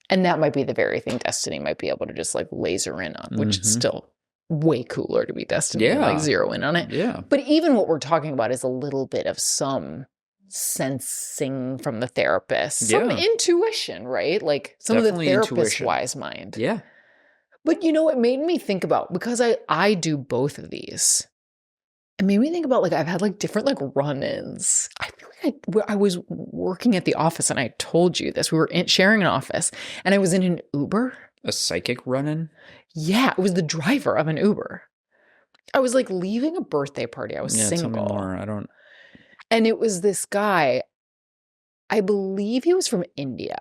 And that might be the very thing Destiny might be able to just like laser in on, which is still way cooler to be Destiny and like zero in on it. But even what we're talking about is a little bit of some sensing from the therapist, some intuition, right? Like some definitely of the therapist's wise mind. But you know, it made me think about, because I do both of these. It made me think about like, I've had like different like run-ins. I feel like I was working at the office and I told you this. We were sharing an office and I was in an Uber. A psychic run-in? Yeah, it was the driver of an Uber. I was like leaving a birthday party. I was single. Tell me more. I don't. And it was this guy, I believe he was from India.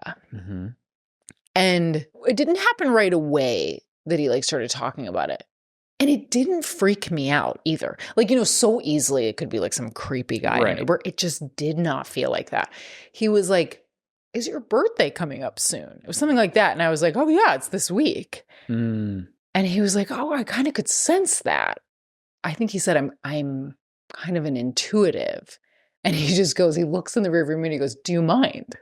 And it didn't happen right away that he like started talking about it. And it didn't freak me out either. Like, you know, so easily it could be like some creepy guy in an Uber. It just did not feel like that. He was like, is your birthday coming up soon? It was something like that. And I was like, oh yeah, it's this week. And he was like, oh, I kind of could sense that. I think he said, I'm kind of an intuitive. And he just goes, he looks in the rearview mirror and he goes, do you mind?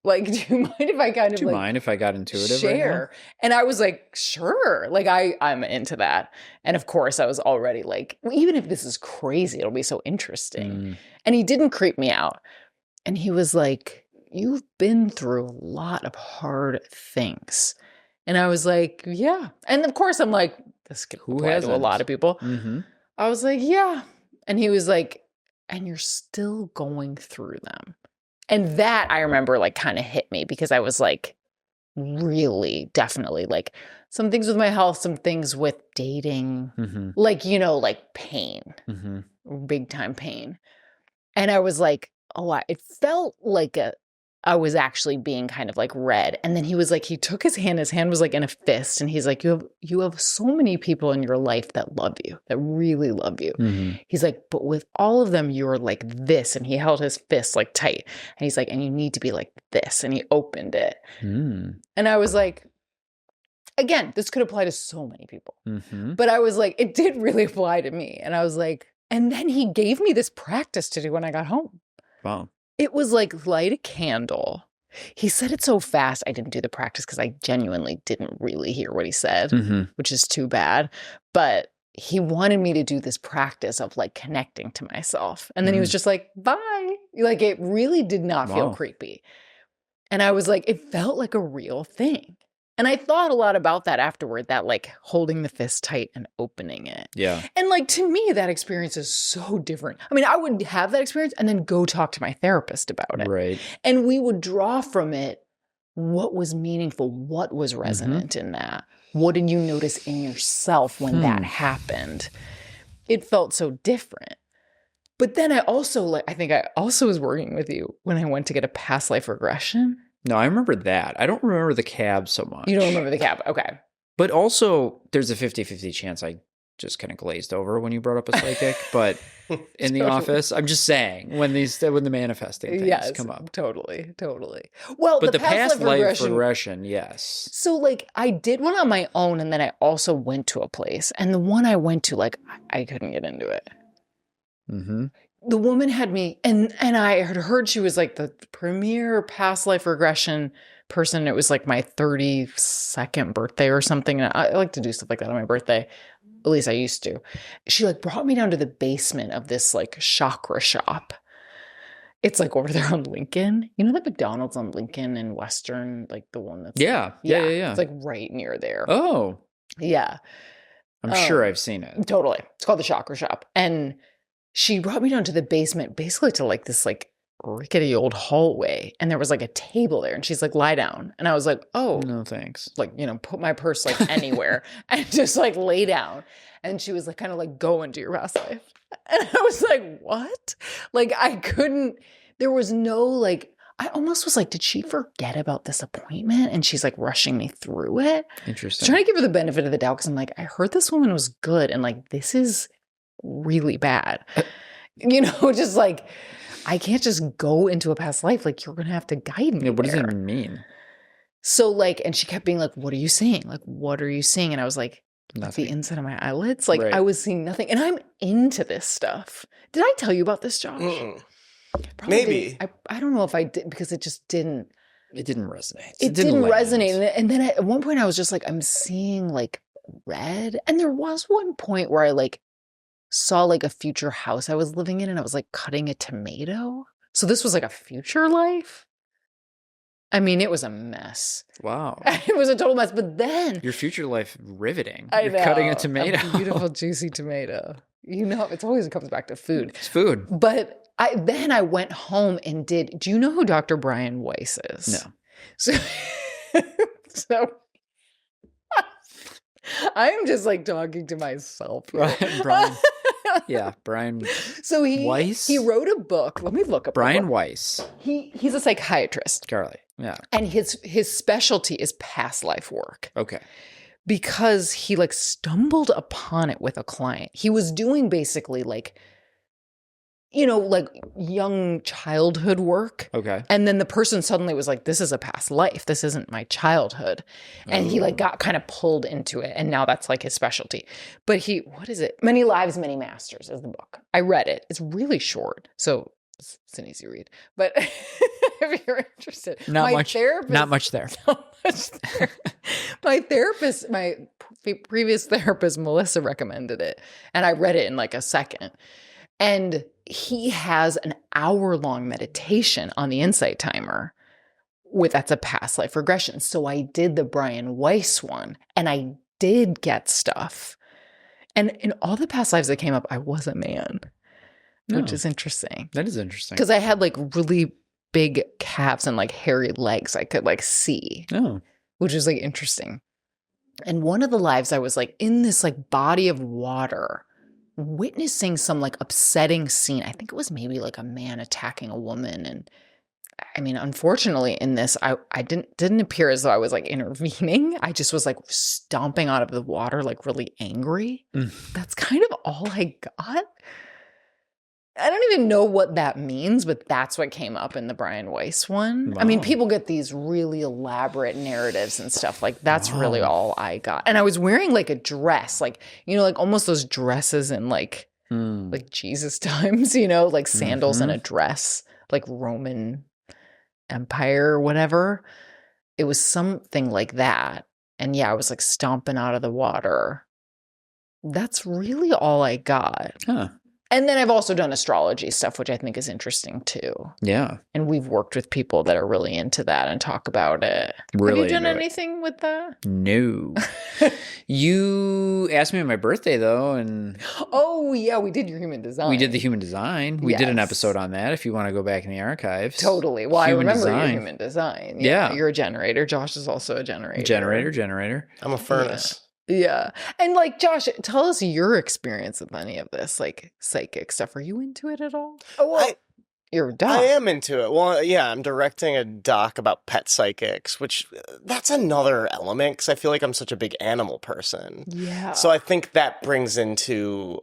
Like, do you mind if I kind of do you mind if I got intuitive share? Right now? And I was like, sure. Like I'm into that. And of course I was already like, well, even if this is crazy, it'll be so interesting. And he didn't creep me out. And he was like, you've been through a lot of hard things. And I was like, yeah. And of course I'm like, this could apply to a lot of people. I was like, yeah. And he was like, and you're still going through them. And that I remember like kind of hit me, because I was like, really, definitely like some things with my health, some things with dating, like, you know, like pain, big time pain. And I was like, oh, it felt like a I was actually being kind of like read. And then he was like, he took his hand was like in a fist, and he's like, you have so many people in your life that love you, that really love you. Mm-hmm. He's like, but with all of them, you're like this. And he held his fist like tight. And he's like, and you need to be like this. And he opened it. Mm. And I was like, again, this could apply to so many people. Mm-hmm. But I was like, it did really apply to me. And I was like, and then he gave me this practice to do when I got home. Wow. It was like light a candle. He said it so fast, I didn't do the practice because I genuinely didn't really hear what he said, which is too bad. But he wanted me to do this practice of like connecting to myself. And then he was just like, bye. Like it really did not feel creepy. And I was like, it felt like a real thing. And I thought a lot about that afterward, that like holding the fist tight and opening it. Yeah. And like to me, that experience is so different. I mean, I would have that experience and then go talk to my therapist about it. Right. And we would draw from it what was meaningful, what was resonant in that. What did you notice in yourself when that happened? It felt so different. But then I also I think I also was working with you when I went to get a past life regression. No, I remember that. I don't remember the cab so much. You don't remember the cab. Okay. But also, there's a 50-50 chance I just kind of glazed over when you brought up a psychic. But in the office, I'm just saying, when the manifesting things come up. Totally. Well, but the past life regression, yes. So like I did one on my own, and then I also went to a place. And the one I went to, like I couldn't get into it. Mm-hmm. The woman had me, and I had heard she was like the premier past life regression person. It was like my 32nd birthday or something. And I like to do stuff like that on my birthday. At least I used to. She like brought me down to the basement of this like chakra shop. It's like over there on Lincoln. You know that McDonald's on Lincoln and Western, like the one that's yeah. It's like right near there. Oh. Yeah. I'm sure I've seen it. Totally. It's called the chakra shop. And she brought me down to the basement, basically to like this like rickety old hallway. And there was like a table there. And she's like, lie down. And I was like, oh. No, thanks. Like, put my purse like anywhere and just like lay down. And she was like, kind of like, go into your past life. And I was like, what? Like, I couldn't, there was no like, I almost was like, did she forget about this appointment? And she's like rushing me through it. Interesting. I was trying to give her the benefit of the doubt because I'm like, I heard this woman was good. And like, this is really bad. Just like, I can't just go into a past life. Like, you're going to have to guide me. What does it mean? So like, and she kept being like, what are you seeing? Like, what are you seeing? And I was like, nothing. The inside of my eyelids. Like, I was seeing nothing. And I'm into this stuff. Did I tell you about this, Josh? Maybe. I don't know if I did, because it just didn't. It didn't resonate. It didn't resonate. And then at one point I was just like, I'm seeing like red. And there was one point where I like saw like a future house I was living in, and I was like cutting a tomato. So this was like a future life. I mean, it was a mess. Wow. It was a total mess. But then your future life riveting. You're cutting a tomato. A beautiful, juicy tomato. It's always comes back to food. It's food. But then I went home and do you know who Dr. Brian Weiss is? No. So I am just like talking to myself. Brian. Yeah, Brian. So Weiss? He wrote a book. Let me look up Brian Weiss. He's a psychiatrist. Carly. Yeah. And his specialty is past life work. Okay. Because he like stumbled upon it with a client. He was doing basically like, like young childhood work. Okay. And then the person suddenly was like, this is a past life. This isn't my childhood. And he like got kind of pulled into it. And now that's like his specialty. But what is it? Many Lives, Many Masters is the book. I read it. It's really short. So it's an easy read. But if you're interested. Not much there. My therapist, my previous therapist, Melissa, recommended it. And I read it in like a second. And he has an hour-long meditation on the Insight Timer that's a past life regression. So I did the Brian Weiss one, and I did get stuff. And in all the past lives that came up, I was a man, which is interesting. That is interesting. Because I had like really big calves and like hairy legs I could like see, which was like interesting. And one of the lives I was like in this like body of water, witnessing some like upsetting scene. I think it was maybe like a man attacking a woman, and I mean, unfortunately in this, I didn't appear as though I was like intervening. I just was like stomping out of the water, like really angry. That's kind of all I got. I don't even know what that means, but that's what came up in the Brian Weiss one. Wow. I mean, people get these really elaborate narratives and stuff. Like, that's really all I got. And I was wearing like a dress, like, you know, like almost those dresses in like Jesus times, you know, like sandals and a dress, like Roman Empire or whatever. It was something like that. And yeah, I was like stomping out of the water. That's really all I got. Huh. And then I've also done astrology stuff, which I think is interesting too. Yeah. And we've worked with people that are really into that and talk about it. Really Have you done anything with that? No. You asked me on my birthday, though, and... Oh, yeah, we did your human design. We did the human design. We did an Yes. episode on that if you want to go back in the archives. Totally. Well, Human I remember design. your human design. Yeah. You're a generator. Josh is also a generator. Generator. I'm a furnace. Yeah. And like, Josh, tell us your experience with any of this, like psychic stuff. Are you into it at all? Oh, well, you're a doc. I am into it. Well, yeah, I'm directing a doc about pet psychics, which that's another element because I feel like I'm such a big animal person. Yeah. So I think that brings into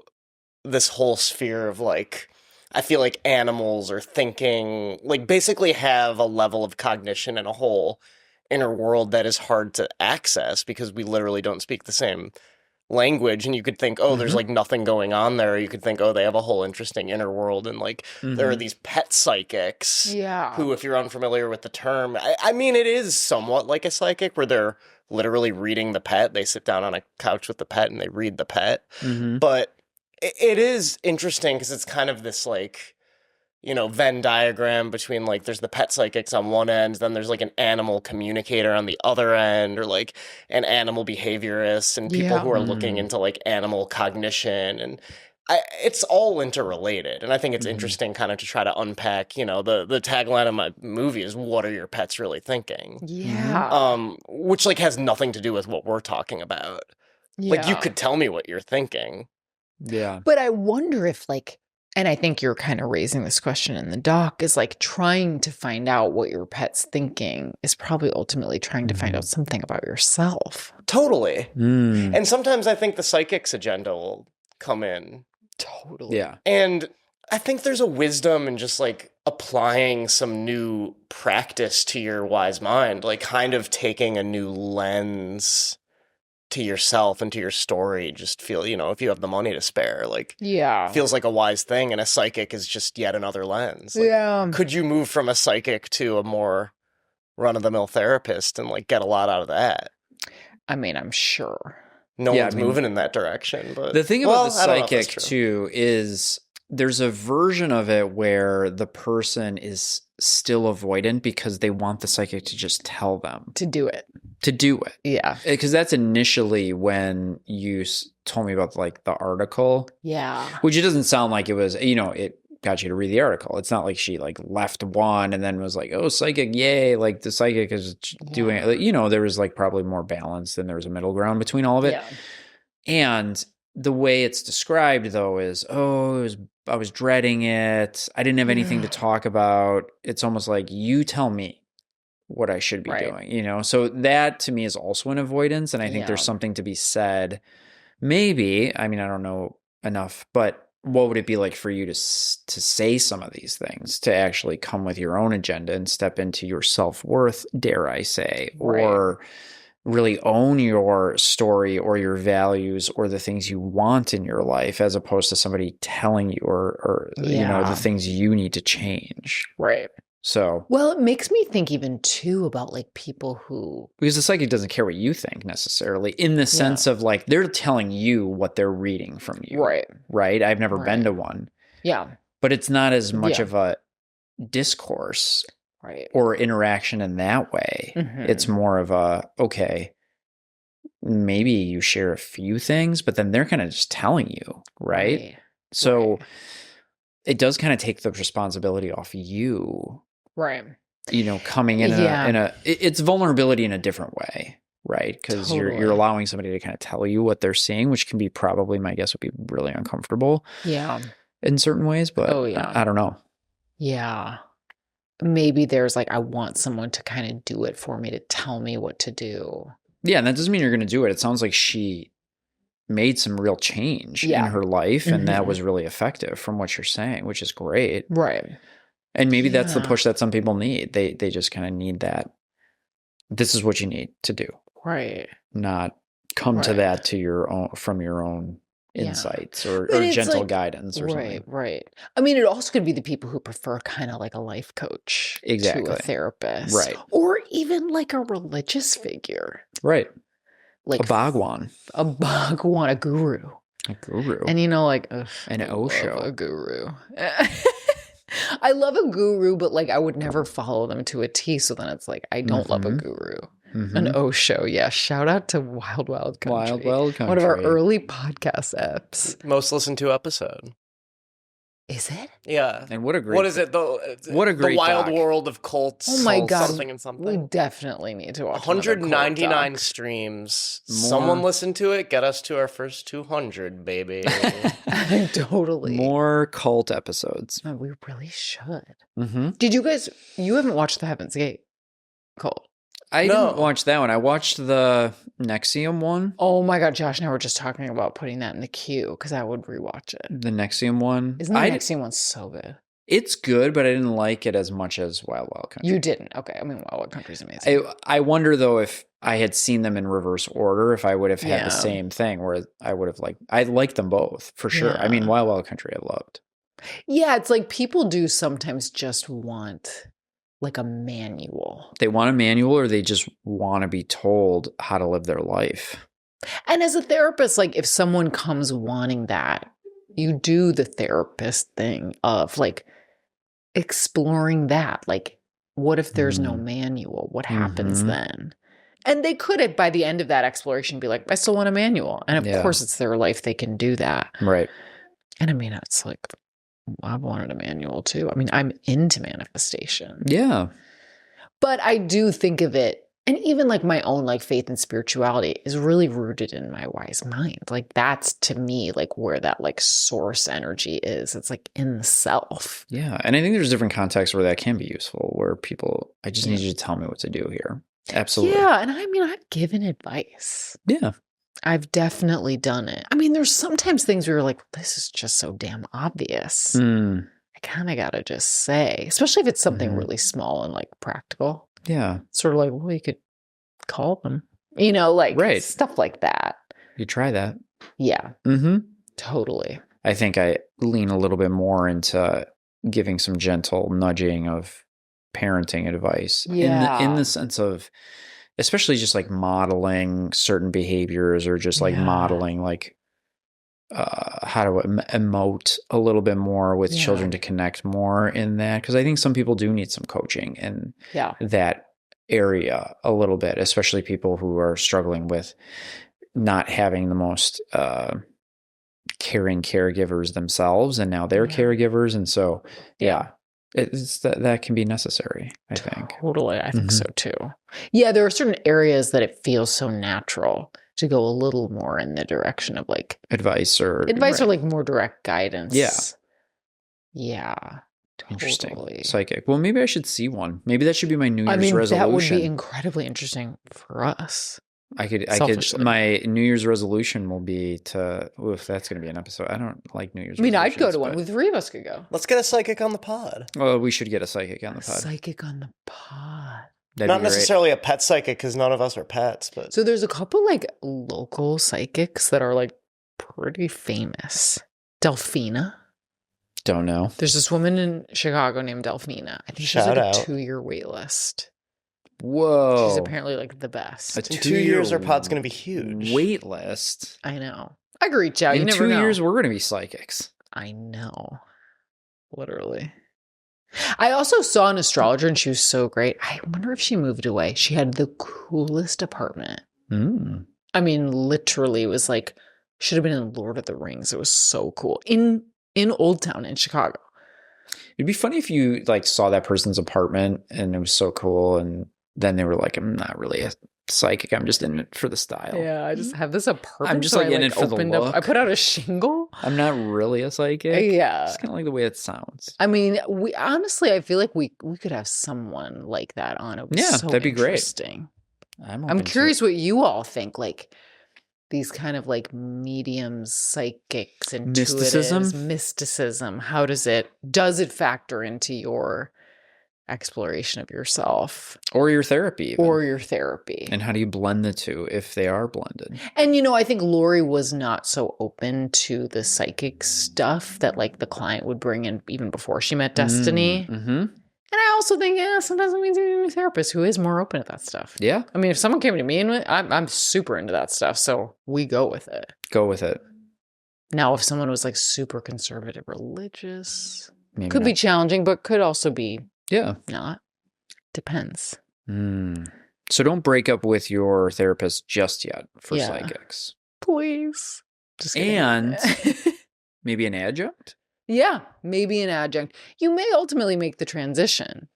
this whole sphere of like, I feel like animals are thinking, like basically have a level of cognition and a whole inner world that is hard to access because we literally don't speak the same language. And you could think, oh, there's like nothing going on there. You could think, oh, they have a whole interesting inner world. And like there are these pet psychics who, if you're unfamiliar with the term, I mean, it is somewhat like a psychic where they're literally reading the pet. They sit down on a couch with the pet and they read the pet. But it is interesting because it's kind of this like, you know, Venn diagram between like there's the pet psychics on one end, then there's like an animal communicator on the other end, or like an animal behaviorist and people who are looking into like animal cognition. And it's all interrelated. And I think it's interesting kind of to try to unpack, you know, the tagline of my movie is what are your pets really thinking? Yeah. Which like has nothing to do with what we're talking about. Like you could tell me what you're thinking. Yeah. But I wonder if like, and I think you're kind of raising this question in the doc, is like trying to find out what your pet's thinking is probably ultimately trying to find out something about yourself. Totally. And sometimes I think the psychic's agenda will come in. Totally. Yeah. And I think there's a wisdom in just like applying some new practice to your wise mind, like kind of taking a new lens to yourself and to your story. Just feel, you know, if you have the money to spare, like, feels like a wise thing. And a psychic is just yet another lens. Like, could you move from a psychic to a more run-of-the-mill therapist and like get a lot out of that? I mean, I'm sure. No one's moving in that direction. But the thing about the psychic too is there's a version of it where the person is still avoidant because they want the psychic to just tell them to do it. Yeah. Because that's initially when you told me about like the article. Yeah. Which it doesn't sound like it was, you know, it got you to read the article. It's not like she like left one and then was like, oh, psychic, yay. Like the psychic is doing it. You know, there was like probably more balance than there was a middle ground between all of it. Yeah. And the way it's described though is, I was dreading it. I didn't have anything to talk about. It's almost like you tell me what I should be doing, you know? So that to me is also an avoidance. And I think there's something to be said. Maybe, I mean, I don't know enough, but what would it be like for you to say some of these things, to actually come with your own agenda and step into your self-worth, dare I say, or really own your story or your values or the things you want in your life, as opposed to somebody telling you or you know, the things you need to change. Right. So, well, it makes me think even too about like people who, because the psychic doesn't care what you think necessarily, in the sense of like they're telling you what they're reading from you. Right. I've never been to one. Yeah. But it's not as much of a discourse or interaction in that way. It's more of a, okay, maybe you share a few things, but then they're kind of just telling you, right? So it does kind of take the responsibility off you. Right. You know, coming in it's vulnerability in a different way, right? Because you're allowing somebody to kind of tell you what they're seeing, which can be probably, my guess would be really uncomfortable. Yeah. In certain ways, but I don't know. Yeah. maybe there's like, I want someone to kind of do it for me, to tell me what to do. Yeah, and that doesn't mean you're going to do it. It sounds like she made some real change in her life, and that was really effective from what you're saying, which is great. Right. And maybe that's the push that some people need. They just kind of need that. This is what you need to do. Right. Not come to that to your own, from your own insights or gentle guidance or something. Right. I mean, it also could be the people who prefer kind of like a life coach to a therapist. Right. Or even like a religious figure. Right. Like a Bhagwan. A Bhagwan, a guru. A guru. And you know, like an Osho. A guru. I love a guru, but like I would never follow them to a T. So then it's like, I don't love a guru. An Osho, yeah. Shout out to Wild Wild Country. Wild Wild Country. One of our early podcast apps. Most listened to episode. Is it? Yeah. And what a great... What is it? What a great The Wild doc. World of Cults. Oh my God. Something and something. We definitely need to watch 199 streams. More. Someone listen to it. Get us to our first 200, baby. Totally. More cult episodes. Oh, we really should. Mm-hmm. Did you guys... You haven't watched the Heaven's Gate cult? I didn't watch that one. I watched the Nexium one. Oh my God, Josh and I were just talking about putting that in the queue because I would rewatch it. The Nexium one. Isn't the Nexium one so good? It's good, but I didn't like it as much as Wild Wild Country. You didn't? Okay. I mean, Wild Wild Country is amazing. I wonder, though, if I had seen them in reverse order, if I would have had the same thing where I would have I liked them both, for sure. Yeah. I mean, Wild Wild Country I loved. Yeah, it's like people do sometimes just want... like a manual. They want a manual, or they just want to be told how to live their life. And as a therapist, like if someone comes wanting that, you do the therapist thing of like exploring that. Like, what if there's no manual? What happens then? And they could, by the end of that exploration, be like, I still want a manual. And of course, it's their life. They can do that. Right. And I mean, it's like, I wanted a manual too. I mean, I'm into manifestation. Yeah. But I do think of it, and even like my own like faith and spirituality is really rooted in my wise mind. Like that's to me like where that like source energy is. It's like in the self. Yeah. And I think there's different contexts where that can be useful, where people, I just need you to tell me what to do here. Absolutely. Yeah. And I mean, I've given advice. Yeah. I've definitely done it. I mean, there's sometimes things where you're like, this is just so damn obvious. I kind of got to just say, especially if it's something really small and like practical. Yeah. Sort of like, well, you could call them, you know, like stuff like that. You try that. Yeah. Mm-hmm. Totally. I think I lean a little bit more into giving some gentle nudging of parenting advice. Yeah. In the sense of, especially just like modeling certain behaviors, or just like modeling like how to emote a little bit more with children to connect more in that. Because I think some people do need some coaching in that area a little bit, especially people who are struggling with not having the most caring caregivers themselves, and now they're caregivers. And so, it's that can be necessary, I think. Totally. I think so too. Yeah, there are certain areas that it feels so natural to go a little more in the direction of like advice or like more direct guidance. Yeah. Yeah. Totally. Interesting. Psychic. Well, maybe I should see one. Maybe that should be my New Year's resolution. That would be incredibly interesting for us. I could, my New Year's resolution will be to, that's going to be an episode. I don't like New Year's resolutions. I'd go to one. The three of us could go. Let's get a psychic on the pod. Well, we should get a psychic on the pod. Psychic on the pod. That'd Not necessarily a pet psychic, because none of us are pets, but. So there's a couple like local psychics that are like pretty famous. Delphina. Don't know. There's this woman in Chicago named Delphina. I think she's like a 2-year wait list. Whoa. She's apparently like the best. In 2 years, our pod's going to be huge. Wait list. I know. I could reach out. In you never know. 2 years, we're going to be psychics. I know. Literally. I also saw an astrologer and she was so great. I wonder if she moved away. She had the coolest apartment. I mean, literally, it was like, should have been in Lord of the Rings. It was so cool. In Old Town in Chicago. It'd be funny if you like saw that person's apartment and it was so cool, and then they were like, I'm not really psychic. I'm just in it for the style. Yeah, I just have this apartment. I'm just like in it for the look. I put out a shingle. I'm not really a psychic. Yeah. It's kind of like the way it sounds. I mean, I feel like we could have someone like that on. It was so that'd be great. interesting. I'm curious what you all think. Like these kind of like mediums, psychics, intuitives, mysticism. How does it factor into your exploration of yourself or your therapy even. And how do you blend the two if they are blended? And I think Lori was not so open to the psychic stuff that like the client would bring in even before she met Destiny. And I also think sometimes it means you need a therapist who is more open to that stuff. Yeah, I mean, if someone came to me and I'm super into that stuff, so we go with it. Now if someone was like super conservative religious, maybe could be challenging, but could also be not. Depends. So don't break up with your therapist just yet for psychics. Please. And maybe an adjunct? Yeah, maybe an adjunct. You may ultimately make the transition,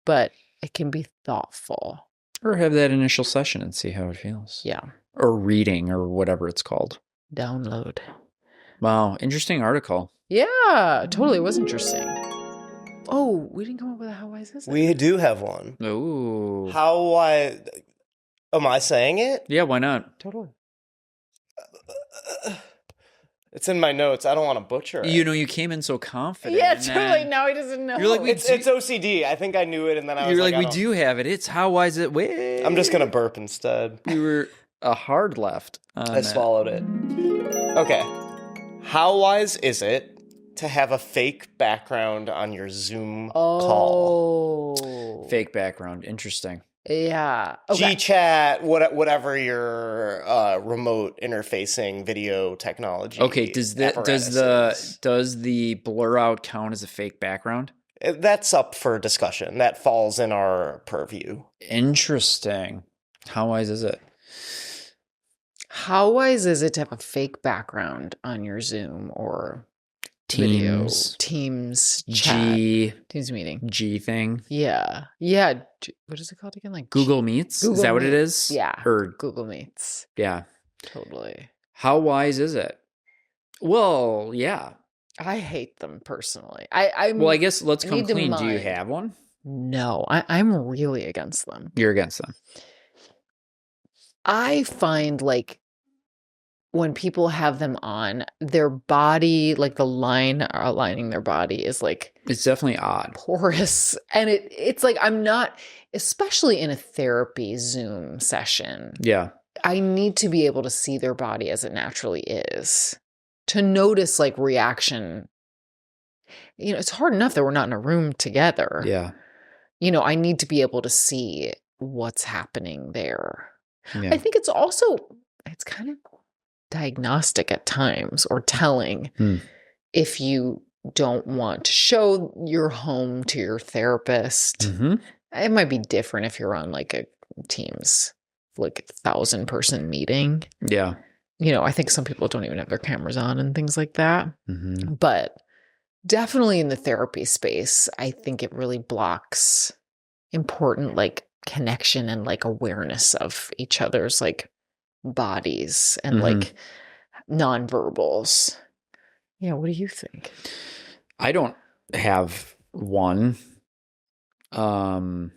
but it can be thoughtful. Or have that initial session and see how it feels. Yeah. Or reading or whatever it's called. Download. Wow, interesting article. Yeah, totally. It was interesting. Oh, we didn't come up with a how wise is it? We do have one. Ooh. How wise... Am I saying it? Yeah, why not? Totally. It's in my notes. I don't want to butcher it. You came in so confident. Yeah, totally. Now he doesn't know. You're like, it's OCD. I think I knew it, and then I was like, we do have it. It's how wise it... Wait. I'm just going to burp instead. We were a hard left. I swallowed it. Okay. How wise is it to have a fake background on your Zoom call? Fake background. Interesting. Yeah. Okay. Gchat, whatever your remote interfacing video technology. Okay. Does the blur out count as a fake background? That's up for discussion. That falls in our purview. Interesting. How wise is it? How wise is it to have a fake background on your Zoom or Teams chat, Teams meeting, G thing? Yeah. What is it called again? Like Google Meets? Is that what it is? Yeah. Or Google Meets. Yeah. Totally. How wise is it? Well, yeah. I hate them personally. I guess let's come clean. Do you have one? No, I'm really against them. You're against them. I find like when people have them on, their body, like the line aligning their body is like... It's definitely odd. Porous. And it's like I'm not, especially in a therapy Zoom session. Yeah. I need to be able to see their body as it naturally is. To notice like reaction. It's hard enough that we're not in a room together. Yeah. I need to be able to see what's happening there. Yeah. I think it's kind of diagnostic at times or telling if you don't want to show your home to your therapist. Mm-hmm. It might be different if you're on like a Teams, like 1,000-person meeting. Yeah. I think some people don't even have their cameras on and things like that. Mm-hmm. But definitely in the therapy space, I think it really blocks important like connection and like awareness of each other's like bodies and like nonverbals. Yeah, what do you think? I don't have one. I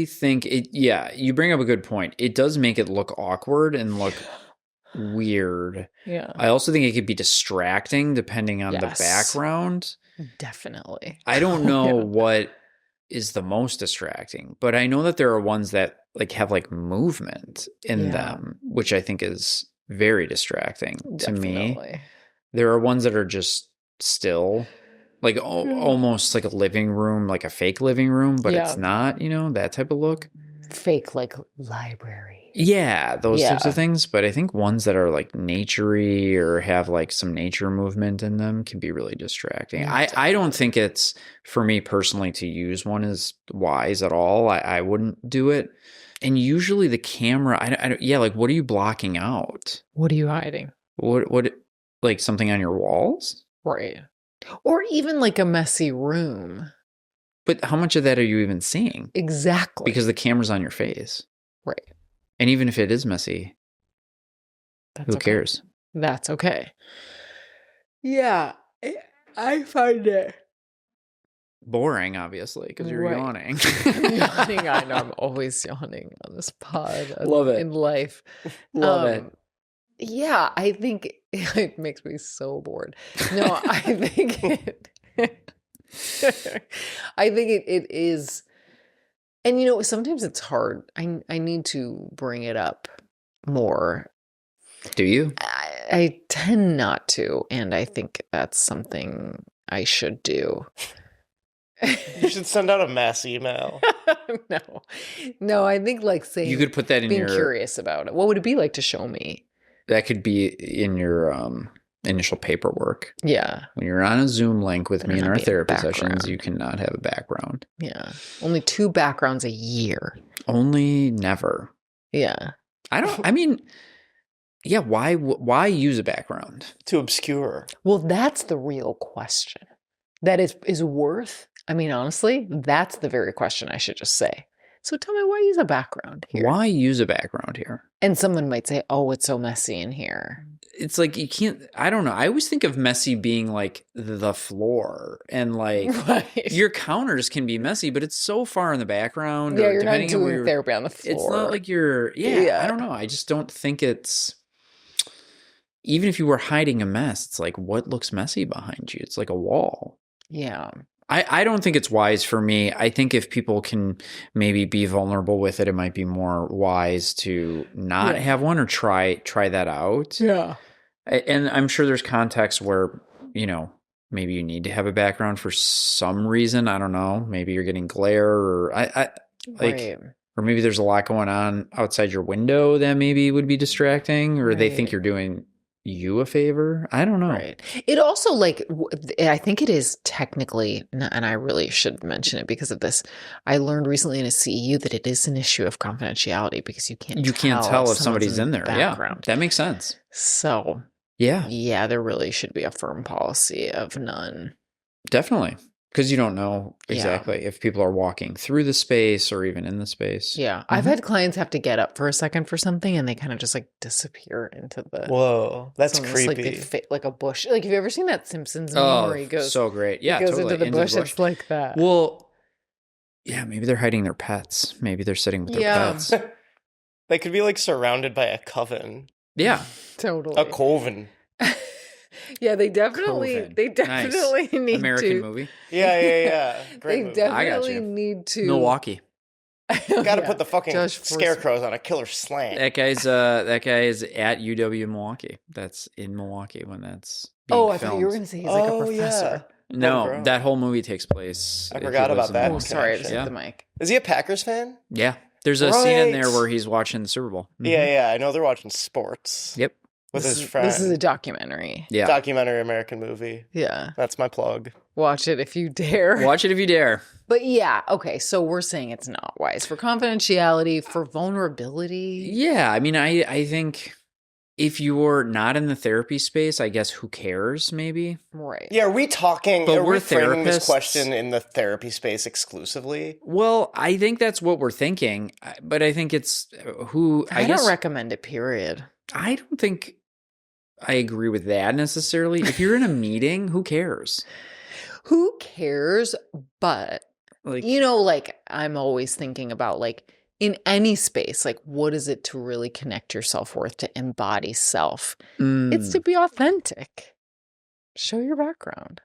think you bring up a good point. It does make it look awkward and look weird. Yeah. I also think it could be distracting depending on the background. Definitely. I don't know what is the most distracting, but I know that there are ones that like have like movement in them, which I think is very distracting to me. There are ones that are just still, like almost like a living room, like a fake living room, but it's not, that type of look. Fake like library. Yeah, those types of things. But I think ones that are like naturey or have like some nature movement in them can be really distracting. Yeah, I don't think it's, for me personally, to use one is wise at all. I wouldn't do it. And usually the camera, like what are you blocking out? What are you hiding? What like something on your walls? Right. Or even like a messy room. But how much of that are you even seeing? Exactly. Because the camera's on your face. Right. And even if it is messy, who cares? That's okay. Yeah. I find it boring, obviously, because you're yawning. Yawning. I know. I'm always yawning on this pod. Love it. In life. Love it. Yeah, I think it makes me so bored. No, I think it is. And, you know, sometimes it's hard. I need to bring it up more. Do you? I tend not to. And I think that's something I should do. You should send out a mass email. No, I think like saying you could put that in being curious about it. What would it be like to show me? That could be in your initial paperwork. Yeah. When you're on a Zoom link with me in our therapy sessions, you cannot have a background. Yeah. Only 2 backgrounds a year. Only never. Yeah. Yeah, why use a background? To obscure. Well, that's the real question. That is worth, I mean, honestly, that's the very question I should just say. So tell me, why use a background here? Why use a background here? And someone might say, oh, it's so messy in here. It's like you can't, I don't know. I always think of messy being like the floor and like your counters can be messy, but it's so far in the background. Yeah, you're not doing therapy on the floor. It's not like I don't know. I just don't think it's, even if you were hiding a mess, it's like, what looks messy behind you? It's like a wall. Yeah. I don't think it's wise for me. I think if people can maybe be vulnerable with it, it might be more wise to not have one or try that out. Yeah. And I'm sure there's contexts where, you know, maybe you need to have a background for some reason. I don't know. Maybe you're getting glare or or maybe there's a lot going on outside your window that maybe would be distracting, or they think you're doing you a favor. I don't know. Right. It also, like, I think it is technically, and I really should mention it because of this, I learned recently in a CEU that it is an issue of confidentiality because you can't tell if somebody's in there. Background. Yeah, that makes sense. So yeah, there really should be a firm policy of none. Definitely. Because you don't know exactly if people are walking through the space or even in the space. Yeah. Mm-hmm. I've had clients have to get up for a second for something and they kind of just like disappear into the... Whoa, that's creepy. Like a bush. Like, have you ever seen that Simpsons meme where he goes... so great. Yeah, he goes into the bush. It's like that. Well, yeah, maybe they're hiding their pets. Maybe they're sitting with their pets. They could be like surrounded by a coven. Yeah. Totally. A coven. Yeah, they definitely nice. Need American movie. Yeah. Great movie. Definitely need to Milwaukee. Got to put the fucking scarecrows on a killer slant. That guy is at UW Milwaukee. That's in Milwaukee when that's being I thought you were going to say he's like a professor. Yeah. No, that whole movie takes place. I forgot about that. Oh, sorry, I just hit the mic. Is he a Packers fan? Yeah. There's a scene in there where he's watching the Super Bowl. Mm-hmm. Yeah. I know they're watching sports. Yep. With his friend. This is a documentary. Yeah. Documentary American movie. Yeah. That's my plug. Watch it if you dare. Watch it if you dare. But yeah, okay, so we're saying it's not wise for confidentiality, for vulnerability. Yeah, I mean, I think if you're not in the therapy space, I guess who cares, maybe? Right. Yeah, are we talking, but we're framing this question in the therapy space exclusively? Well, I think that's what we're thinking, but I think it's I don't recommend it, period. I don't think I agree with that necessarily. If you're in a meeting, who cares? Who cares? But, I'm always thinking about, like, in any space, like, what is it to really connect your self-worth, to embody self? It's to be authentic. Show your background.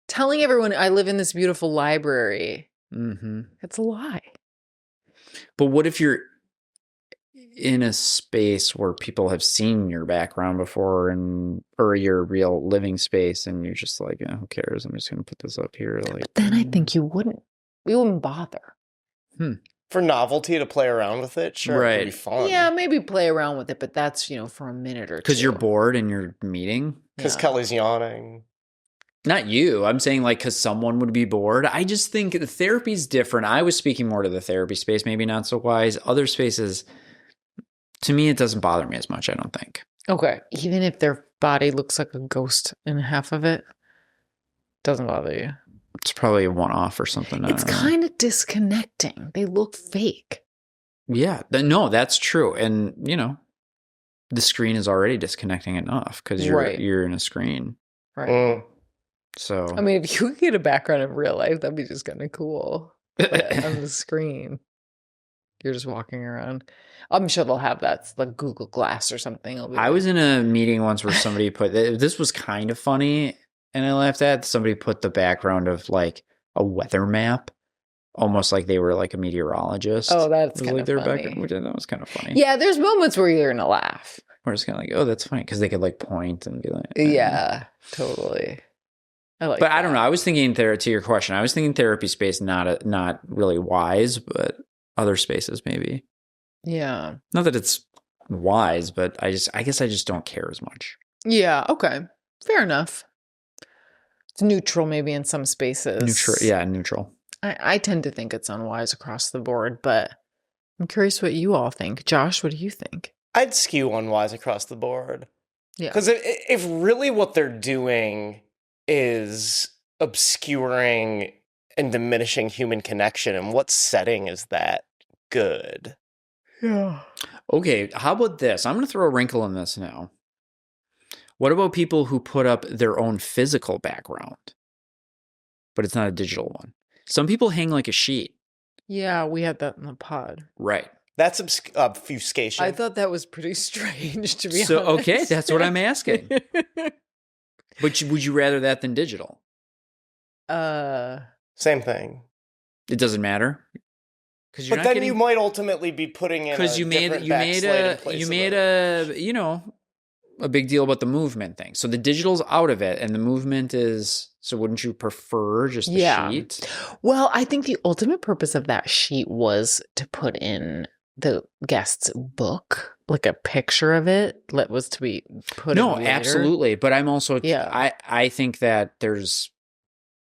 Telling everyone I live in this beautiful library, it's a lie. But what if you're in a space where people have seen your background before or your real living space and you're just like, who cares? I'm just going to put this up here. Like, but then I think you wouldn't bother. For novelty, to play around with it, sure, right. It'd be fun. Yeah, maybe play around with it, but that's, for a minute or two. Because you're bored in your meeting? Because Kelly's yawning. Not you. I'm saying like because someone would be bored. I just think the therapy's different. I was speaking more to the therapy space, maybe not so wise. Other spaces... To me, it doesn't bother me as much, I don't think. Okay. Even if their body looks like a ghost in half of it, doesn't bother you. It's probably a one-off or something. It's kind of disconnecting. They look fake. Yeah. No, that's true. And, you know, the screen is already disconnecting enough because you're in a screen. Right. So. I mean, if you could get a background in real life, that'd be just kind of cool. But on the screen, you're just walking around. I'm sure they'll have that, like Google Glass or something. I was in a meeting once where somebody put, this was kind of funny, and I laughed at, somebody put the background of like a weather map, almost like they were like a meteorologist. Oh, that's kind of funny. That was kind of funny. Yeah, there's moments where you're going to laugh. Where it's kind of like, oh, that's funny, because they could like point and be like, yeah, totally. But that. I don't know. I was thinking to your question, I was thinking therapy space, not really wise, but other spaces maybe. Yeah. Not that it's wise, but I guess I just don't care as much. Yeah. Okay. Fair enough. It's neutral maybe in some spaces. Neutral. I tend to think it's unwise across the board, but I'm curious what you all think. Josh, what do you think? I'd skew unwise across the board. Yeah. Because if really what they're doing is obscuring and diminishing human connection, in what setting is that good? Yeah. Okay, how about this? I'm going to throw a wrinkle in this now. What about people who put up their own physical background, but it's not a digital one? Some people hang like a sheet. Yeah, we had that in the pod. Right. That's obfuscation. I thought that was pretty strange, to be honest. Okay, that's what I'm asking. But would you rather that than digital? Same thing. It doesn't matter. But then you might ultimately be putting in because you made a big deal about the movement thing. So the digital's out of it, and the movement is. So wouldn't you prefer just the sheet? Well, I think the ultimate purpose of that sheet was to put in the guest's book, like a picture of it that was to be put in later. Absolutely. But I'm also, I think that there's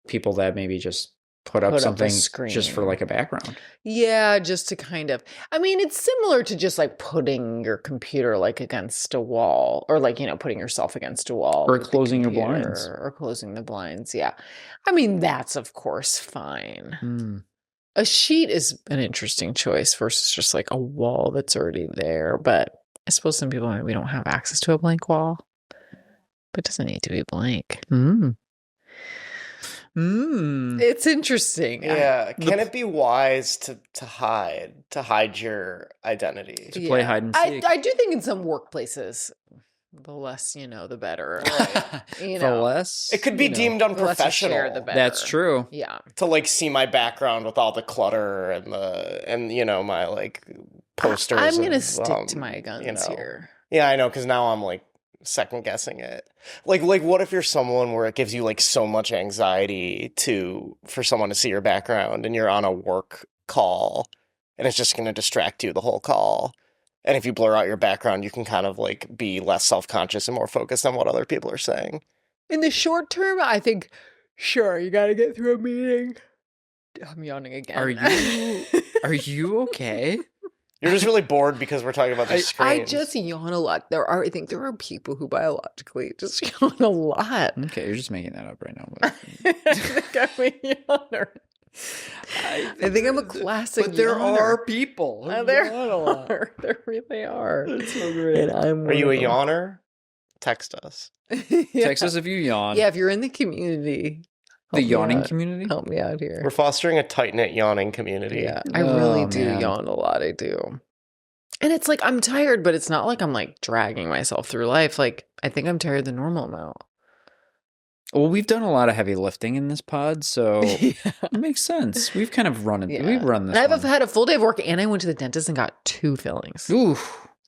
people that maybe just put up something just for like a background. Yeah, just to kind of, I mean, it's similar to just like putting your computer like against a wall, or like, putting yourself against a wall. Or closing your blinds. Or closing the blinds, yeah. I mean, that's of course fine. A sheet is an interesting choice versus just like a wall that's already there. But I suppose some people maybe don't have access to a blank wall. But it doesn't need to be blank. It's interesting. Yeah. Can it be wise to hide your identity? To play hide and seek. I do think in some workplaces, the less the better. Right? The less it could be deemed unprofessional. The better. That's true. Yeah. To like see my background with all the clutter and my like posters. I'm gonna stick to my guns here. Yeah, I know, because now I'm like second guessing it. Like what if you're someone where it gives you like so much anxiety for someone to see your background, and you're on a work call and it's just going to distract you the whole call. And if you blur out your background, you can kind of like be less self-conscious and more focused on what other people are saying. In the short term, I think, sure, you got to get through a meeting. I'm yawning again. Are you okay? You're just really bored because we're talking about the screens. I just yawn a lot. I think there are people who biologically just yawn a lot. Okay, you're just making that up right now. But... I think I'm a yawner. I think I'm a classic But there yawner. are people who there yawn a lot. There really are. That's so great. Are you a yawner? Text us. Text us if you yawn. Yeah, if you're in the community. The yawning community? Help me out here. We're fostering a tight-knit yawning community. Yeah, I really do yawn a lot. I do. And it's like, I'm tired, but it's not like I'm like dragging myself through life. Like, I think I'm tired the normal amount. Well, we've done a lot of heavy lifting in this pod, so it makes sense. We've kind of run it. Yeah. We've run this. And I've had a full day of work, and I went to the dentist and got 2 fillings. Ooh.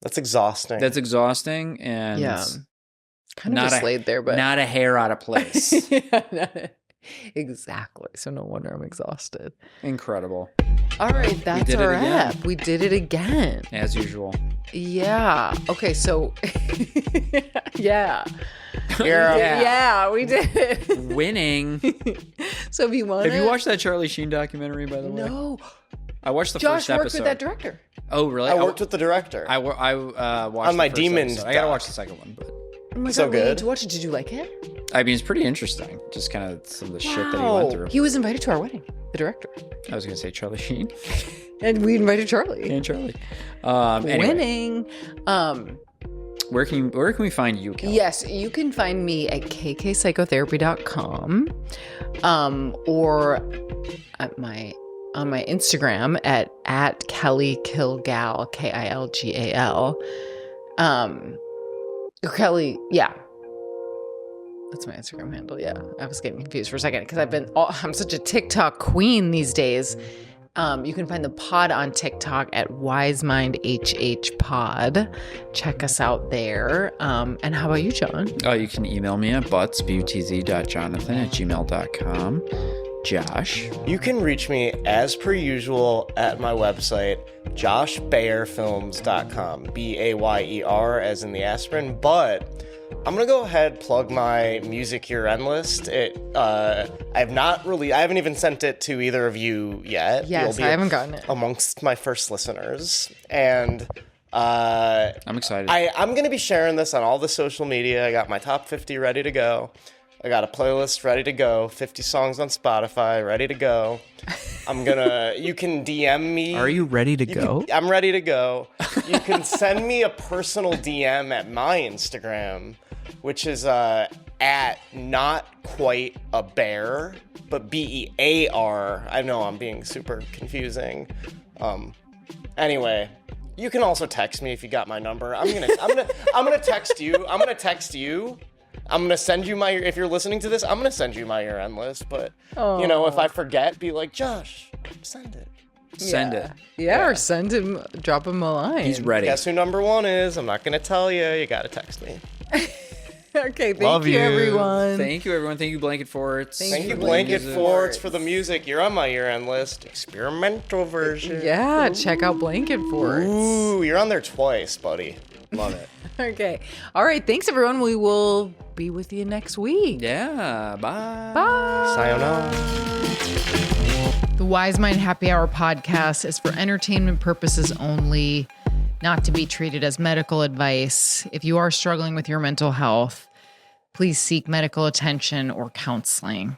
That's exhausting. And kind of just laid there, but not a hair out of place. Exactly. So no wonder I'm exhausted. Incredible. All right, that's our app. We did it again. As usual. Yeah. Okay, so yeah. Yeah, we did it. Winning. So if you want Have you watched that Charlie Sheen documentary, by the way? No. I watched the Josh first episode. worked with that director. Oh, really? I worked with the director. I watched on my the first Demons. episode. I gotta watch the second one, but oh my so God, good. We need to watch it. Did you like it? I mean, it's pretty interesting. Just kind of some of the shit that he went through. He was invited to our wedding. The director. I was gonna say Charlie Sheen. And we invited Charlie. And Charlie. Anyway, Winning. Where can we find you, Kelly? Yes, you can find me at kkpsychotherapy.com or on my Instagram at Kelly Kilgal, Kilgal. Or Kelly, yeah. That's my Instagram handle. Yeah, I was getting confused for a second because I'm such a TikTok queen these days. You can find the pod on TikTok at WiseMindHH Pod. Check us out there. And how about you, John? You can email me at buttsbutz.jonathan@gmail.com. Josh? You can reach me as per usual at my website, joshbayerfilms.com. BAYER as in the aspirin, but I'm gonna go ahead plug my Music Year End list. I haven't even sent it to either of you yet. Yes, I haven't gotten it. Amongst my first listeners, and I'm excited. I'm gonna be sharing this on all the social media. I got my top 50 ready to go. I got a playlist ready to go. 50 songs on Spotify ready to go. You can DM me. Are you ready to go? I'm ready to go. You can send me a personal DM at my Instagram, which is at not quite a bear, but BEAR. I know I'm being super confusing. Anyway, you can also text me if you got my number. I'm gonna text you. I'm gonna text you. I'm gonna send you if you're listening to this, I'm gonna send you my year end list. But if I forget, be like, Josh, send it. Send it. Yeah, or drop him a line. He's ready. Guess who number one is? I'm not gonna tell you. You gotta text me. Okay, thank you, everyone. Thank you, everyone. Thank you, Blanket Forts. Thank you, Blanket Forts, for the music. You're on my year-end list. Experimental version. Yeah, check out Blanket Forts. Ooh, you're on there twice, buddy. Love it. Okay. All right, thanks, everyone. We will be with you next week. Yeah, bye. Bye. Sayonara. The Wise Mind Happy Hour podcast is for entertainment purposes only, not to be treated as medical advice. If you are struggling with your mental health, please seek medical attention or counseling.